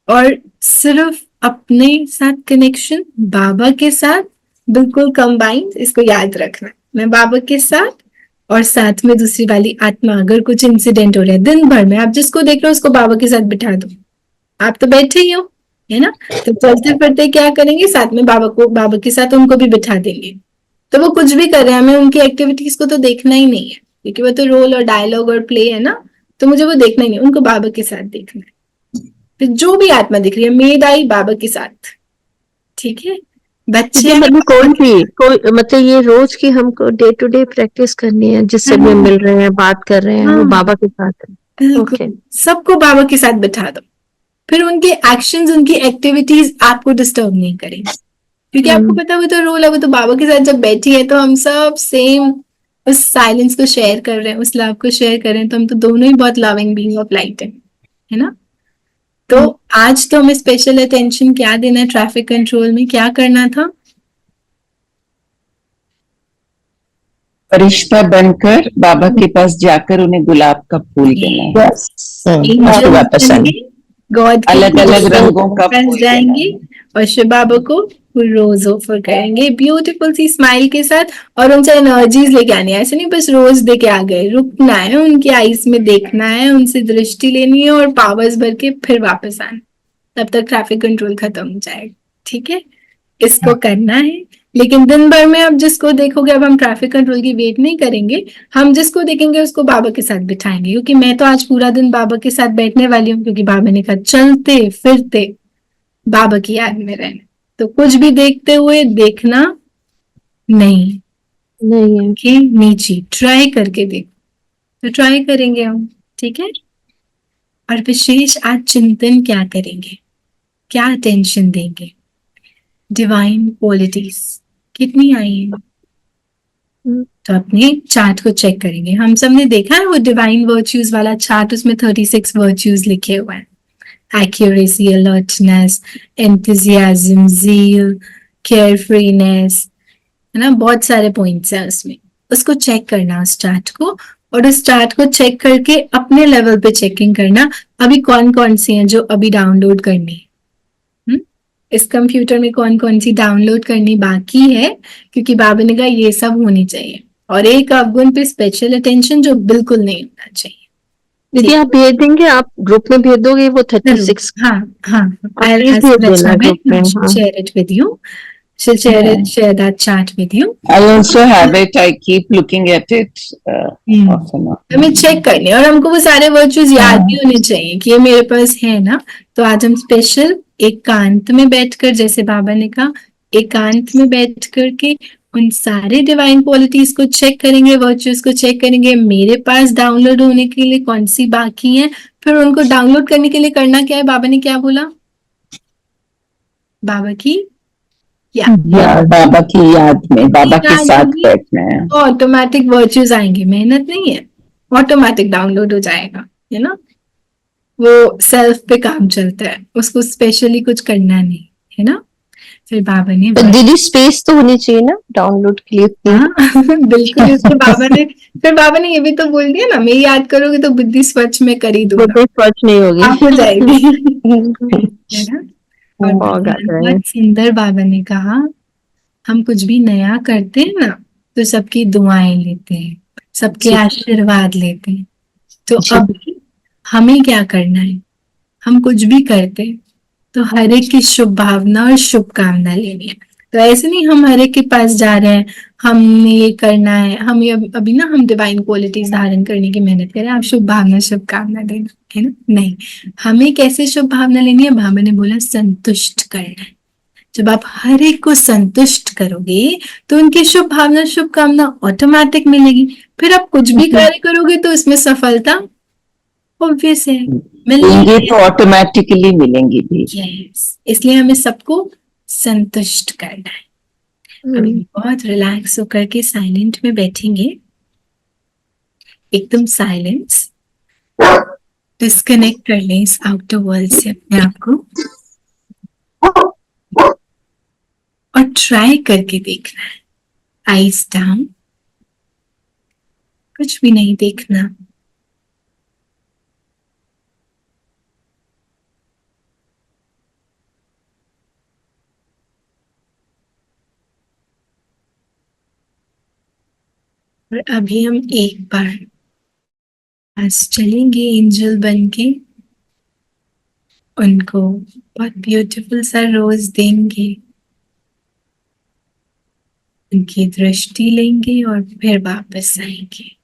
और सिर्फ अपने साथ कनेक्शन, बाबा के साथ बिल्कुल कंबाइंड। इसको याद रखना, मैं बाबा के साथ और साथ में दूसरी वाली आत्मा। अगर कुछ इंसिडेंट हो रहा है दिन भर में, आप जिसको देख रहे हो उसको बाबा के साथ बिठा दो। आप तो बैठे ही हो, है ना, तो चलते फिरते क्या करेंगे, साथ में बाबा के साथ उनको भी बिठा देंगे। तो वो कुछ भी कर रहे हैं, हमें उनकी एक्टिविटीज को तो देखना ही नहीं है, क्योंकि वो तो रोल और डायलॉग और प्ले है ना, तो मुझे वो देखना ही नहीं, उनको बाबा के साथ देखना है। फिर जो भी आत्मा दिख रही है, मेड आई बाबा के साथ, ठीक है। बच्चे मतलब कौन सी कोई, मतलब ये रोज की हमको डे टू डे प्रैक्टिस करनी है, जिससे भी हम मिल रहे हैं, बात कर रहे हैं, वो बाबा के साथ है। ओके, सबको बाबा के साथ बिठा दो। फिर उनके एक्शंस, उनकी एक्टिविटीज आपको डिस्टर्ब नहीं करेंगे, क्योंकि आपको पता है वो तो रोल है, वो तो बाबा के साथ जब बैठी है तो हम सब सेम उस साइलेंस को शेयर कर रहे हैं, उस लव को शेयर कर रहे हैं। तो हम तो दोनों ही बहुत लविंग बीइंग ऑफ लाइट है ना। तो आज तो हमें स्पेशल अटेंशन क्या देना है, ट्रैफिक कंट्रोल में क्या करना था, फरिश्ता बनकर बाबा के पास जाकर उन्हें गुलाब का फूल देना है। वापस आने गॉड अलग अलग रंगों का पास फूल जाएंगे और शिव बाबा को रोज ऑफर करेंगे ब्यूटीफुल सी स्माइल के साथ, और उनसे एनर्जीज लेके आनी है। ऐसे नहीं बस रोज दे के आ गए, रुकना है, उनकी आईज में देखना है, उनसे दृष्टि लेनी है और पावर्स भर के फिर वापस आना। तब तक ट्रैफिक कंट्रोल खत्म हो जाएगा, ठीक है। इसको करना है, लेकिन दिन भर में अब जिसको देखोगे, अब हम ट्रैफिक कंट्रोल की वेट नहीं करेंगे, हम जिसको देखेंगे उसको बाबा के साथ बिठाएंगे। क्योंकि मैं तो आज पूरा दिन बाबा के साथ बैठने वाली हूँ, क्योंकि बाबा ने कहा चलते फिरते बाबा की याद में रहना। तो कुछ भी देखते हुए देखना नहीं है कि नीचे ट्राई करके देखो, तो ट्राई करेंगे हम, ठीक है। और विशेष आज चिंतन क्या करेंगे, क्या अटेंशन देंगे, डिवाइन क्वालिटीज कितनी आई हैं। तो अपने चार्ट को चेक करेंगे। हम सब ने देखा है वो डिवाइन वर्च्यूज वाला चार्ट, उसमें 36 वर्च्यूज लिखे हुए हैं। एक्यूरेसी, अलर्टनेस, एंथुजियाज्म, ज़ील, केयरफ्रीनेस, है ना, बहुत सारे पॉइंट्स हैं उसमें। उसको चेक करना उस चार्ट को, और उस चार्ट को चेक करके अपने लेवल पे चेकिंग करना अभी कौन कौन सी हैं जो अभी डाउनलोड करनी है। इस कंप्यूटर में कौन कौन सी डाउनलोड करनी बाकी है, क्योंकि बाबा ने कहा ये सब होनी चाहिए। और एक अवगुण पे स्पेशल अटेंशन जो बिल्कुल नहीं होना चाहिए। दीदी आप भेज देंगे, आप ग्रुप में भेज दोगे वो 36? हाँ, हाँ। share it with you. She'll share that chart with you. I also have it. I keep looking at it often. हमें चेक करनी है, और हमको वो सारे वर्चुअस याद भी होने चाहिए कि ये मेरे पास है ना। तो आज हम स्पेशल एकांत में बैठकर, जैसे बाबा ने कहा, एकांत में बैठ करके उन सारे डिवाइन क्वालिटीज को चेक करेंगे, वर्चुअस को चेक करेंगे, मेरे पास डाउनलोड होने के लिए कौन सी बाकी है। फिर उनको डाउनलोड करने के लिए करना क्या है, बाबा ने क्या बोला, बाबा की बाबा की याद में बाबा के साथ बैठना है। ऑटोमेटिक वर्चुअस आएंगे, मेहनत नहीं है, ऑटोमेटिक डाउनलोड हो जाएगा, है ना। वो सेल्फ पे काम चलता है, उसको स्पेशली कुछ करना नहीं, है ना। फिर बाबा ने दीदी स्पेस तो होनी चाहिए ना डाउनलोड के लिए। बिल्कुल। इसको बाबा ने ये भी तो बोल दिया ना, मैं याद करोगे तो बुद्धि स्वच्छ में कर ही दूंगा, स्वच्छ नहीं होगी, आप हो जाएगी, है ना। और बहुत सुंदर बाबा ने कहा, हम कुछ भी नया करते हैं ना तो सबकी दुआएं लेते हैं, सबके आशीर्वाद लेते हैं। तो अब हमें क्या करना है, हम कुछ भी करते हैं तो हर एक की शुभ भावना और शुभकामना लेनी है। तो ऐसे नहीं हम हर एक के पास जा रहे हैं, हमने ये करना है, हम ये अभी ना हम डिवाइन क्वालिटीज धारण करने की मेहनत करें, आप शुभ भावना शुभकामना देना, है ना। नहीं, हमें कैसे शुभ भावना लेनी है, बाबा ने बोला संतुष्ट करना है। जब आप हर एक को संतुष्ट करोगे तो उनकी शुभ भावना शुभ कामना ऑटोमेटिक मिलेगी। फिर आप कुछ भी कार्य करोगे तो इसमें सफलता ऑब्वियस है देंगे मिलेगी। तो ऑटोमेटिकली मिलेंगी भी। यस, इसलिए हमें सबको संतुष्ट करना है। अभी बहुत रिलैक्स होकर के साइलेंट में बैठेंगे, एकदम साइलेंस, डिस्कनेक्ट कर लें इस आउटर वर्ल्ड से अपने आप को और ट्राई करके देखना है। आईज डाउन, कुछ भी नहीं देखना। और अभी हम एक बार आज चलेंगे एंजल बन के, उनको बहुत ब्यूटीफुल सा रोज देंगे, उनकी दृष्टि लेंगे और फिर वापस आएंगे।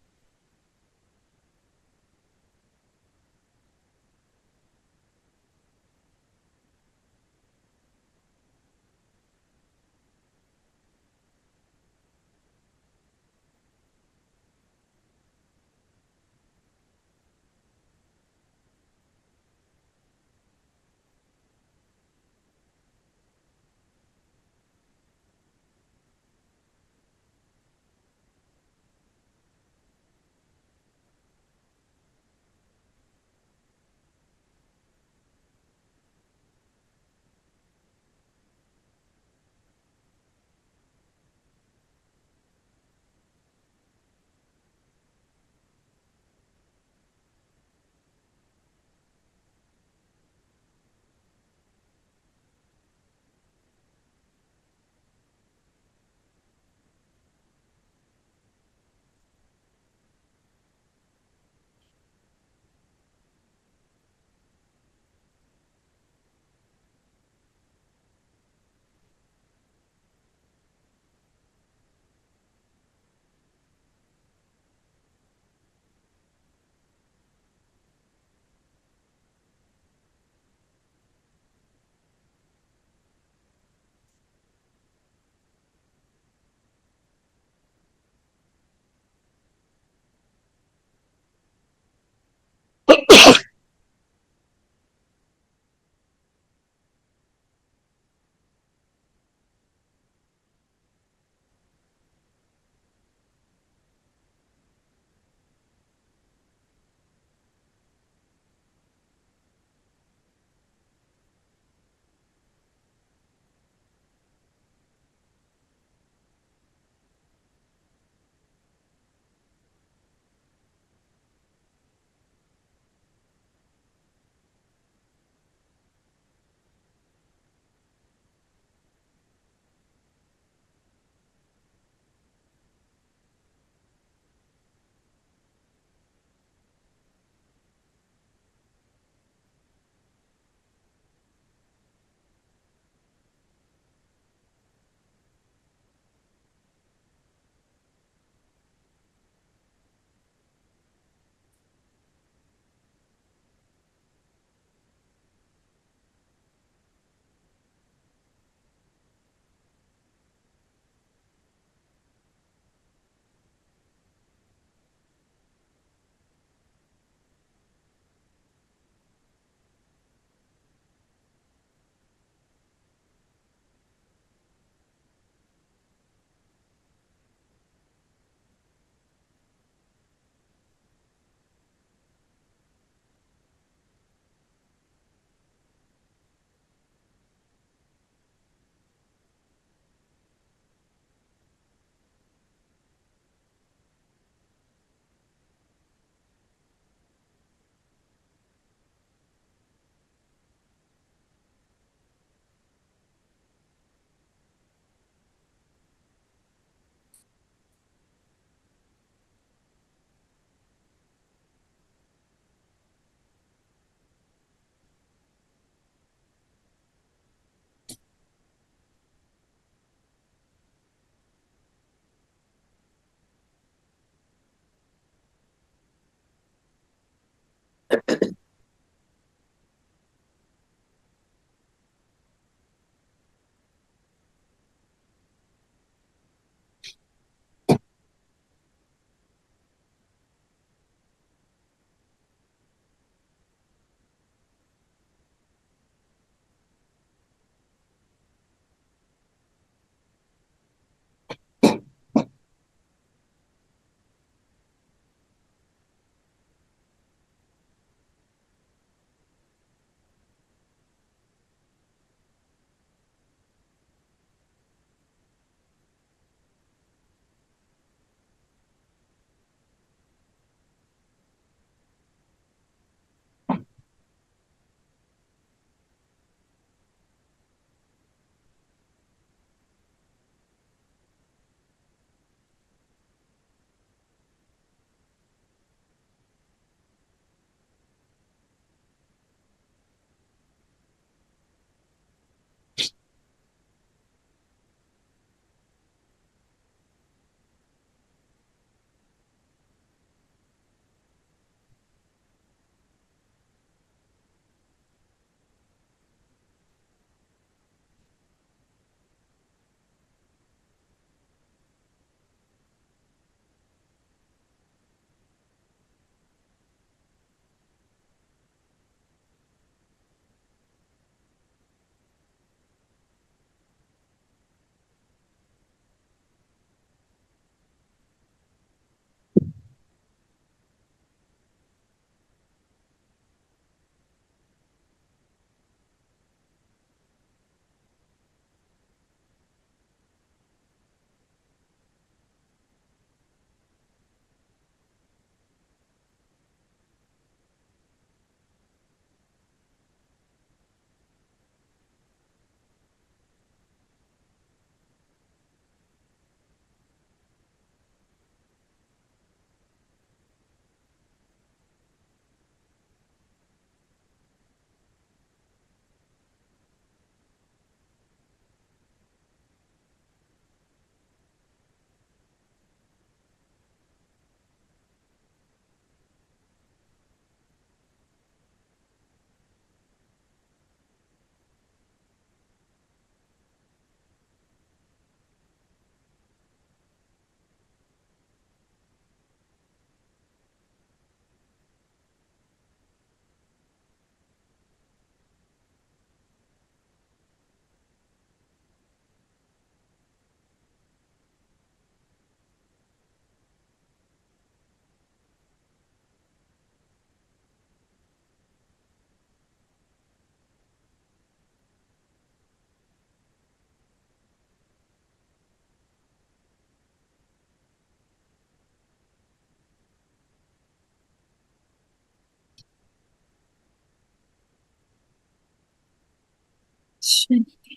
शांति।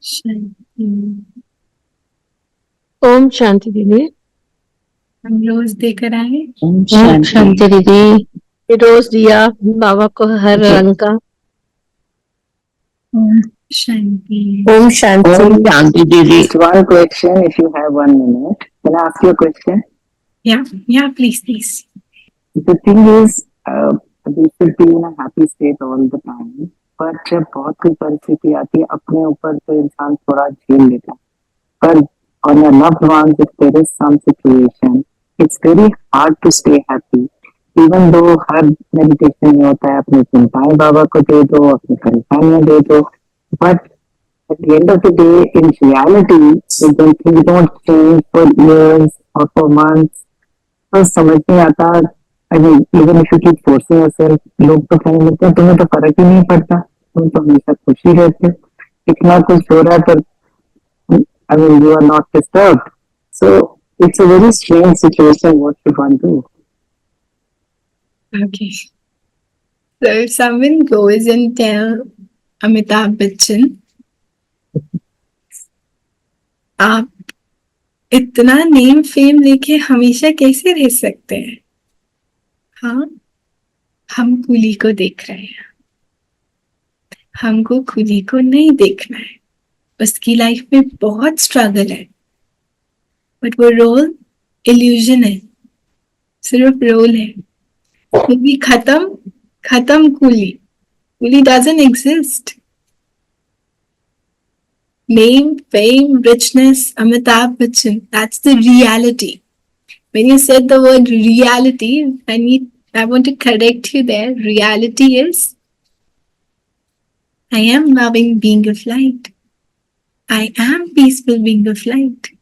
शांति। ओम शांति दीदी। हम रोज देकर आए। ओम ओम शांति। शांति दीदी। ये रोज दिया बाबा को हर रंग का। शांति। ओम शांति। ओम शांति दीदी। Just one question, if you have 1 minute. Can I ask you a question? Yeah, please. The thing is, we should be in a happy state all the time. पर जब बहुत कोई परिस्थिति आती है अपने ऊपर तो इंसान थोड़ा झेल लेता है. पर on your loved ones, if there is some situation, it's very hard to stay happy. Even though her meditation में होता है अपनी चिंताएं बाबा को दे दो, अपनी परेशानियां दे दो. But at the end of the day, in reality, when things don't change for years or for months, तो समझ नहीं आता. I mean, even if you keep forcing yourself, लोग तो कहने लगते हैं तुम्हें तो फर्क ही नहीं पड़ता, तुम तो हमेशा खुशी रहते हो, इतना कुछ हो रहा है पर I mean, you are not disturbed. So it's a very strange situation. What should one do? Okay. So if someone goes and tell Amitabh Bachchan, आप इतना नेम फेम लेके हमेशा कैसे रह सकते हैं? हाँ, हम कूली को देख रहे हैं, हमको कूली को नहीं देखना है. उसकी लाइफ में बहुत स्ट्रगल है, बट वो रोल इल्यूजन है, सिर्फ रोल है. मूवी खत्म coolie doesn't exist. Name, fame, richness, Amitabh Bachchan, that's the reality. When you said the word reality, I want to correct you there. Reality is, I am loving being of light. I am peaceful being of light.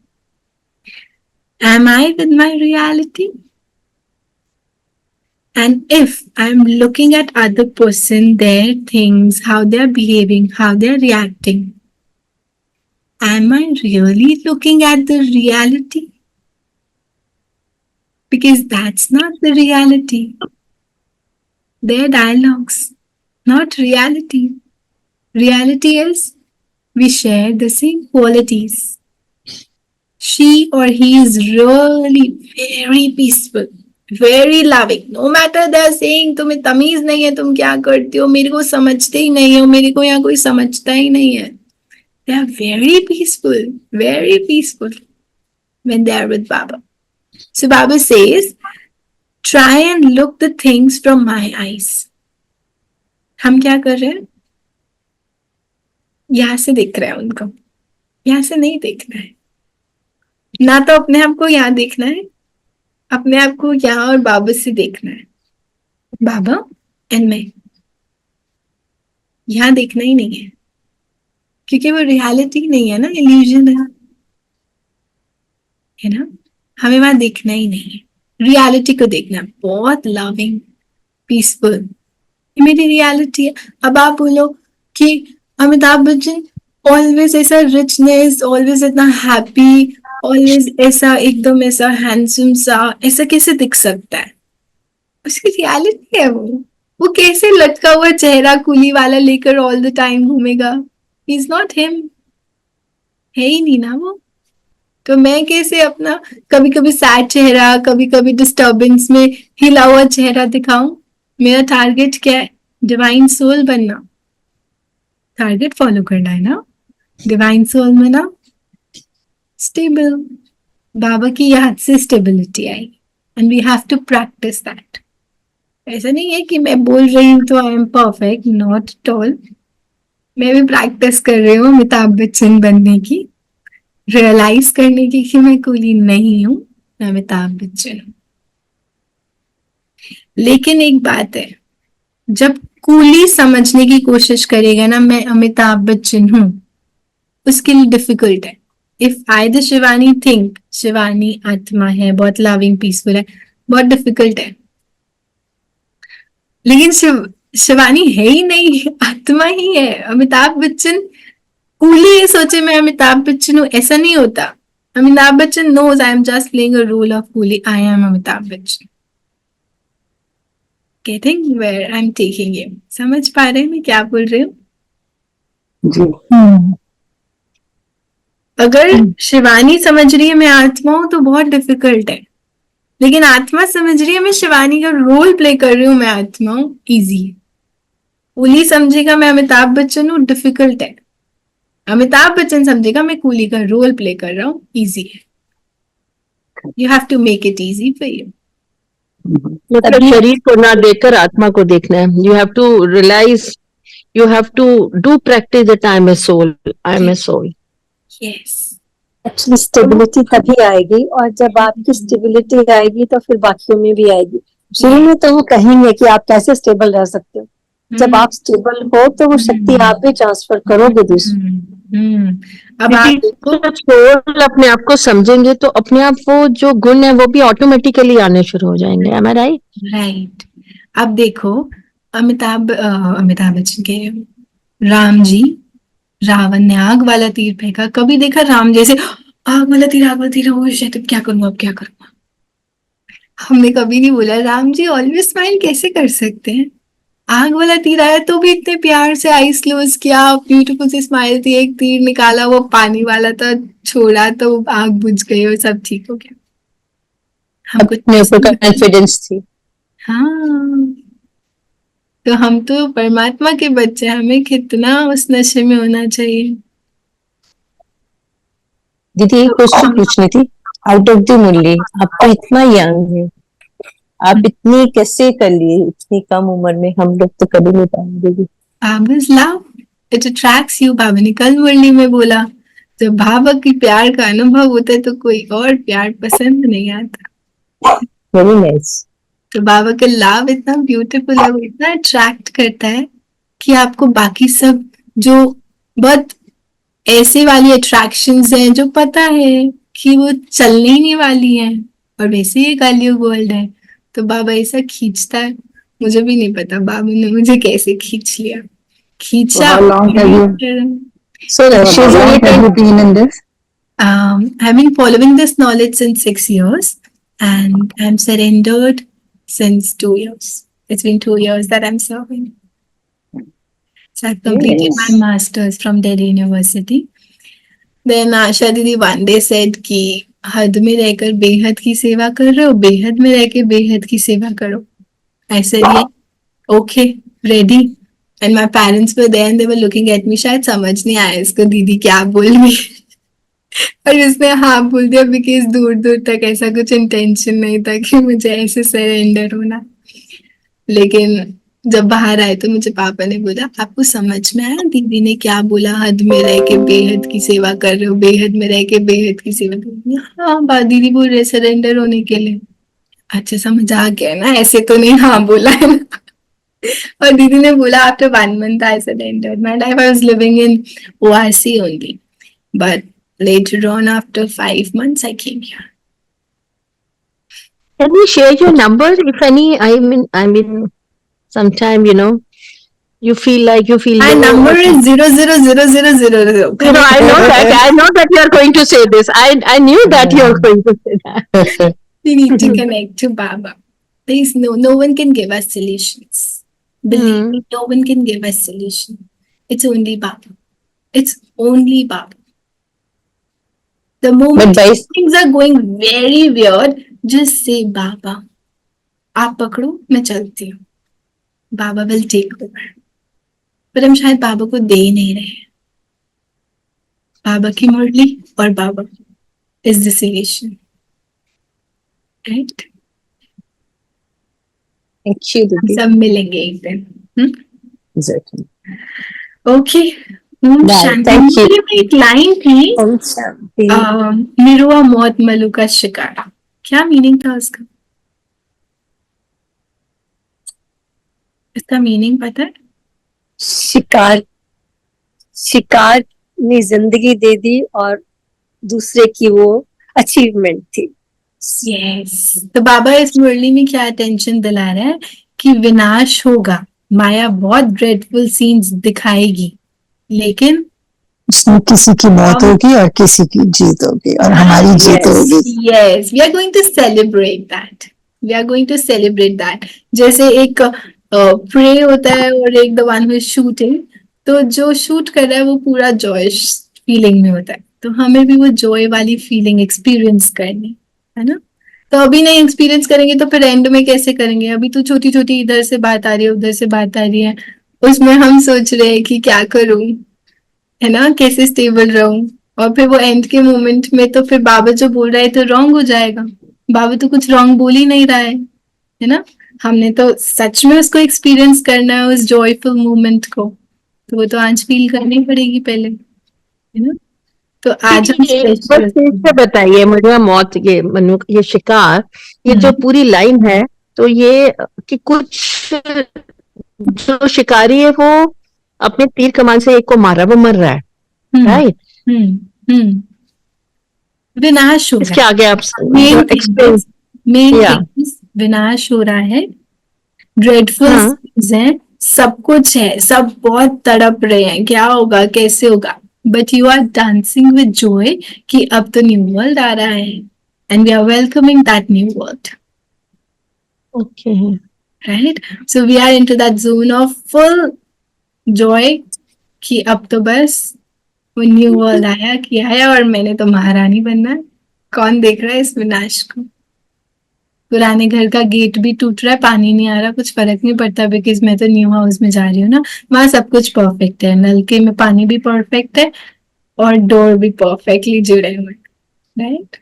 Am I with my reality? And if I'm looking at other person, their things, how they're behaving, how they're reacting, am I really looking at the reality? Because that's not the reality. They're dialogues, not reality. Reality is we share the same qualities. She or he is really very peaceful, very loving. No matter they're saying तुम्हें तमीज नहीं है, तुम क्या करती हो, मेरे को समझते ही नहीं हो, मेरे को यहाँ कोई समझता ही नहीं है. They are very peaceful when they are with Baba. So Baba says, try and look the things from my eyes. हम क्या कर रहे हैं? यहाँ से देख रहे हैं उनको, यहाँ से नहीं देखना है. ना तो अपने आप को यहाँ देखना है, अपने आप को यहाँ और बाबा से देखना है. बाबा एंड मैं, यहाँ देखना ही नहीं है, क्योंकि वो रियलिटी नहीं है ना, इल्यूजन है ना. हमें वहां देखना ही नहीं है, रियलिटी को देखना है. बहुत लविंग, पीसफुल, ये मेरी रियलिटी है. अब आप बोलो कि अमिताभ बच्चन ऑलवेज ऐसा रिचनेस, ऑलवेज इतना हैप्पी, ऑलवेज ऐसा एकदम ऐसा हैंडसम सा, ऐसा कैसे दिख सकता है? उसकी रियलिटी है वो कैसे लटका हुआ चेहरा कूली वाला लेकर ऑल द टाइम घूमेगा? He's not him. है ही नहीं ना वो. तो मैं कैसे अपना कभी कभी सैड चेहरा, कभी कभी डिस्टर्बेंस में हिला हुआ चेहरा दिखाऊं? मेरा टारगेट क्या है? डिवाइन सोल बनना. टारगेट फॉलो करना है ना, डिवाइन सोल में ना, स्टेबल. बाबा की याद से स्टेबिलिटी आई, and we have to practice that. ऐसा नहीं है कि मैं बोल रही हूँ तो I am perfect, not at all. मैं भी प्रैक्टिस कर रही हूँ अमिताभ बच्चन बनने की, रियलाइज करने की कि मैं कूली नहीं हूँ, मैं अमिताभ बच्चन हूँ. लेकिन एक बात है, जब कूली समझने की कोशिश करेगा ना मैं अमिताभ बच्चन हूँ, उसके लिए डिफिकल्ट है. If I the Shivani think Shivani आत्मा है, बहुत लविंग पीसफुल है, बहुत डिफिकल्ट है. लेकिन शिवानी है ही नहीं, आत्मा ही है. अमिताभ बच्चन कूली ये सोचे मैं अमिताभ बच्चन हूँ, ऐसा नहीं होता. Amitabh Bachchan knows I am just playing a role of Coolie, I am Amitabh Bachchan. getting where I'm taking you. समझ पा रहे हैं मैं क्या बोल रही हूँ? जी अगर शिवानी समझ रही है मैं आत्मा हूं तो बहुत डिफिकल्ट है, लेकिन आत्मा समझ रही है मैं शिवानी का रोल प्ले कर रही हूँ, मैं आत्मा हूं, इजी है। कूली समझेगा मैं अमिताभ बच्चन हूँ, डिफिकल्ट है। अमिताभ बच्चन समझेगा मैं कूली का रोल प्ले कर रहा हूँ, इजी है। You have to make it easy for you. मतलब शरीर को ना देखकर आत्मा को देखना है। You have to realize, you have to do practice that I am a soul, I am a soul. Yes, actually stability तभी आएगी, और जब आपकी स्टेबिलिटी आएगी तो फिर बाकियों में भी आएगी। शुरू में तो वो कहेंगे कि आप कैसे स्टेबल रह सकते हो, जब आप स्टेबल हो तो वो शक्ति आप भी ट्रांसफर करोगे दूसरे। अब आप जब सोल अपने आप को समझेंगे तो अपने आप वो जो गुण है वो भी ऑटोमेटिकली आने शुरू हो जाएंगे। एम आई राइट? राइट। अब देखो, अमिताभ बच्चन के राम जी, रावण ने आग वाला तीर फेंका, कभी देखा राम जैसे आग वाला तीर, वो शायद क्या करूंगा, अब क्या करूंगा? हमने कभी नहीं बोला राम जी ऑलवेज स्माइल कैसे कर सकते हैं? आग वाला तीर आया तो भी इतने प्यार से आईज क्लोज किया, ब्यूटीफुल सी स्माइल थी, एक तीर निकाला वो पानी वाला था, छोड़ा तो आग बुझ गई और सब ठीक हो गया। हमको अपने ऊपर कॉन्फिडेंस थी। हाँ, तो हम तो परमात्मा के बच्चे, हमें कितना उस नशे में होना चाहिए। दीदी एक क्वेश्चन पूछनी थी, आउट ऑफ द मुरली, आप तो इतना यंग है, आप इतनी कैसे कर लिए इतनी कम उम्र में? हम लोग तो कभी नहीं पाएंगे। बाबा's love, it attracts you। बाबा ने कल मुरली में बोला, जब बाबा की प्यार का अनुभव होता है तो कोई और प्यार पसंद नहीं आता। Very nice. तो बाबा का लव इतना ब्यूटीफुल है, वो इतना अट्रैक्ट करता है कि आपको बाकी सब जो बहुत ऐसे वाली अट्रैक्शंस हैं जो पता है कि वो चलने ही नहीं वाली हैं, और वैसे ही कलयुग वर्ल्ड है, तो बाबा ऐसा खींचता है। मुझे भी नहीं पता बाबा ने मुझे कैसे खींच लिया, खींचा। How long have you So she's only been in this? I've been following this knowledge since 6 years, and I'm surrendered since 2 years. It's been 2 years that I'm serving. So I've completed Yes. my master's from Delhi University. Then Asha Didi one day said कि हद में रहकर बेहद की सेवा कर रहे हो, बेहद में रह के बेहद की सेवा करो। I said yeah, okay, ready. And my parents were there and they were looking at me, शायद समझ नहीं आया इसको दीदी क्या बोल रही है, और उसने हाँ बोल दिया, बिकॉज दूर दूर तक ऐसा कुछ इंटेंशन नहीं था कि मुझे ऐसे सरेंडर होना। लेकिन जब बाहर आए तो मुझे पापा ने बोला, आपको समझ में आया दीदी ने क्या बोला, हद में रह के बेहद की सेवा कर रहे हो, बेहद में रह के बेहद की सेवा कर रहे हो। हाँ दीदी बोल रहे सरेंडर होने के लिए। अच्छा समझ आ गया ना, ऐसे तो नहीं हाँ बोला है ना। और दीदी ने बोला after 1 month I surrendered my life. I was living in ORC only, but later on after 5 months I came here. Can you share your number if any? I mean, sometime you feel like you feel. My number is 00000. I know that. I know that you are going to say this. I knew that you are going to say that. We need to connect to Baba. There is no one can give us solutions. Believe me, no one can give us solution. It's only Baba. It's only Baba. The moment things are going very weird, just say Baba. आप पकड़ो, मैं चलती हूँ। Baba will take over. पर हम शायद बाबा को दे नहीं रहे। बाबा की मुरली और बाबा is the solution. Right? Thank you, दीदी। सब मिलेंगे एक दिन। Exactly. Okay, Thank you. एक लाइन थी, ओम शांति। निरुआ मौत मलु का शिकार, क्या मीनिंग था उसका? इसका मीनिंग पता है? शिकार ने जिंदगी दे दी और दूसरे की वो अचीवमेंट थी। यस, तो बाबा इस मुरली में क्या अटेंशन दिला रहा है कि विनाश होगा, माया बहुत ड्रेडफुल सीन्स दिखाएगी, लेकिन उसमें किसी की मौत होगी और किसी की जीत होगी, और हमारी जीत होगी। Yes, we are going to celebrate that. We are going to celebrate that. जैसे एक प्रे होता है और एक the one who is shooting, तो जो शूट कर रहा है वो पूरा जॉय फीलिंग में होता है, तो हमें भी वो जॉय वाली फीलिंग एक्सपीरियंस करनी है ना। तो अभी नहीं एक्सपीरियंस करेंगे तो फिर एंड में कैसे करेंगे? अभी तो छोटी छोटी इधर से बात आ रही है, उधर से बात आ रही है, उसमें हम सोच रहे हैं कि क्या करूं, है ना, कैसे स्टेबल रहूं, और फिर वो एंड के मोमेंट में तो फिर बाबा जो बोल रहा है तो रॉन्ग हो जाएगा। बाबा तो कुछ रॉन्ग बोल ही नहीं रहा है ना। हमने तो सच में उसको एक्सपीरियंस करना है, उस जॉयफुल मोमेंट को, तो वो तो आज फील करनी पड़ेगी पहले, है ना। तो आज हम एक बार फिर से बताइए मुझे, मौत ये मनु ये शिकार, ये जो पूरी लाइन है, तो ये कि कुछ जो शिकारी है वो अपने तीर कमान से एक को मारा, वो मर रहा है, राइट? विनाश हो इसके रहा आगे आप है, एक्सप्लेन। Main Yeah. विनाश हो रहा है, ड्रेडफुल हाँ. है, सब कुछ है, सब बहुत तड़प रहे हैं, क्या होगा, कैसे होगा, but you are dancing with joy कि अब तो न्यू वर्ल्ड आ रहा है, and we are welcoming that new world, okay. Right. So we are into that zone of full joy कि अब तो बस वो न्यू वर्ल्ड आया कि आया, और मैंने तो महारानी बनना है। कौन देख रहा है इस विनाश को? पुराने घर का गेट भी टूट रहा है, पानी नहीं आ रहा, कुछ फर्क नहीं पड़ता, बिकॉज मैं तो न्यू हाउस में जा रही हूँ ना, वहां सब कुछ परफेक्ट है, नलके में पानी भी परफेक्ट है और डोर भी परफेक्टली जुड़े हुए, राइट।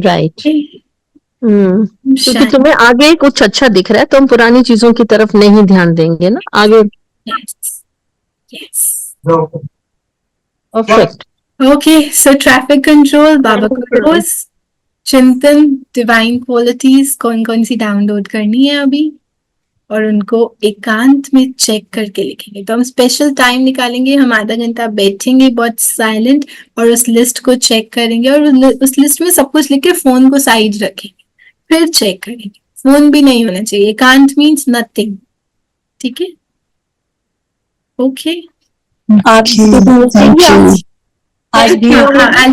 राइट। क्योंकि तुम्हें आगे कुछ अच्छा दिख रहा है, तो हम पुरानी चीजों की तरफ नहीं ध्यान देंगे ना आगे। Perfect. Okay, so traffic control, Baba को रोज चिंतन, डिवाइन क्वालिटीज कौन कौन सी डाउनलोड करनी है अभी, और उनको एकांत में चेक करके लिखेंगे। तो हम स्पेशल टाइम निकालेंगे, हम आधा घंटा बैठेंगे बहुत साइलेंट, और उस लिस्ट को चेक करेंगे, और उस लिस्ट में सब कुछ लिख के फोन को साइड रखेंगे, फिर चेक करेंगे। फोन भी नहीं होना चाहिए, एकांत मीन्स नथिंग, ठीक है। Okay, I'll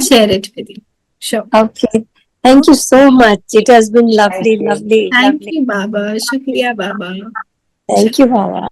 share it with you. Sure. Okay. Thank you so much. It has been lovely, lovely, Thank lovely. you, Baba. Shukriya, Baba. Thank you, Baba.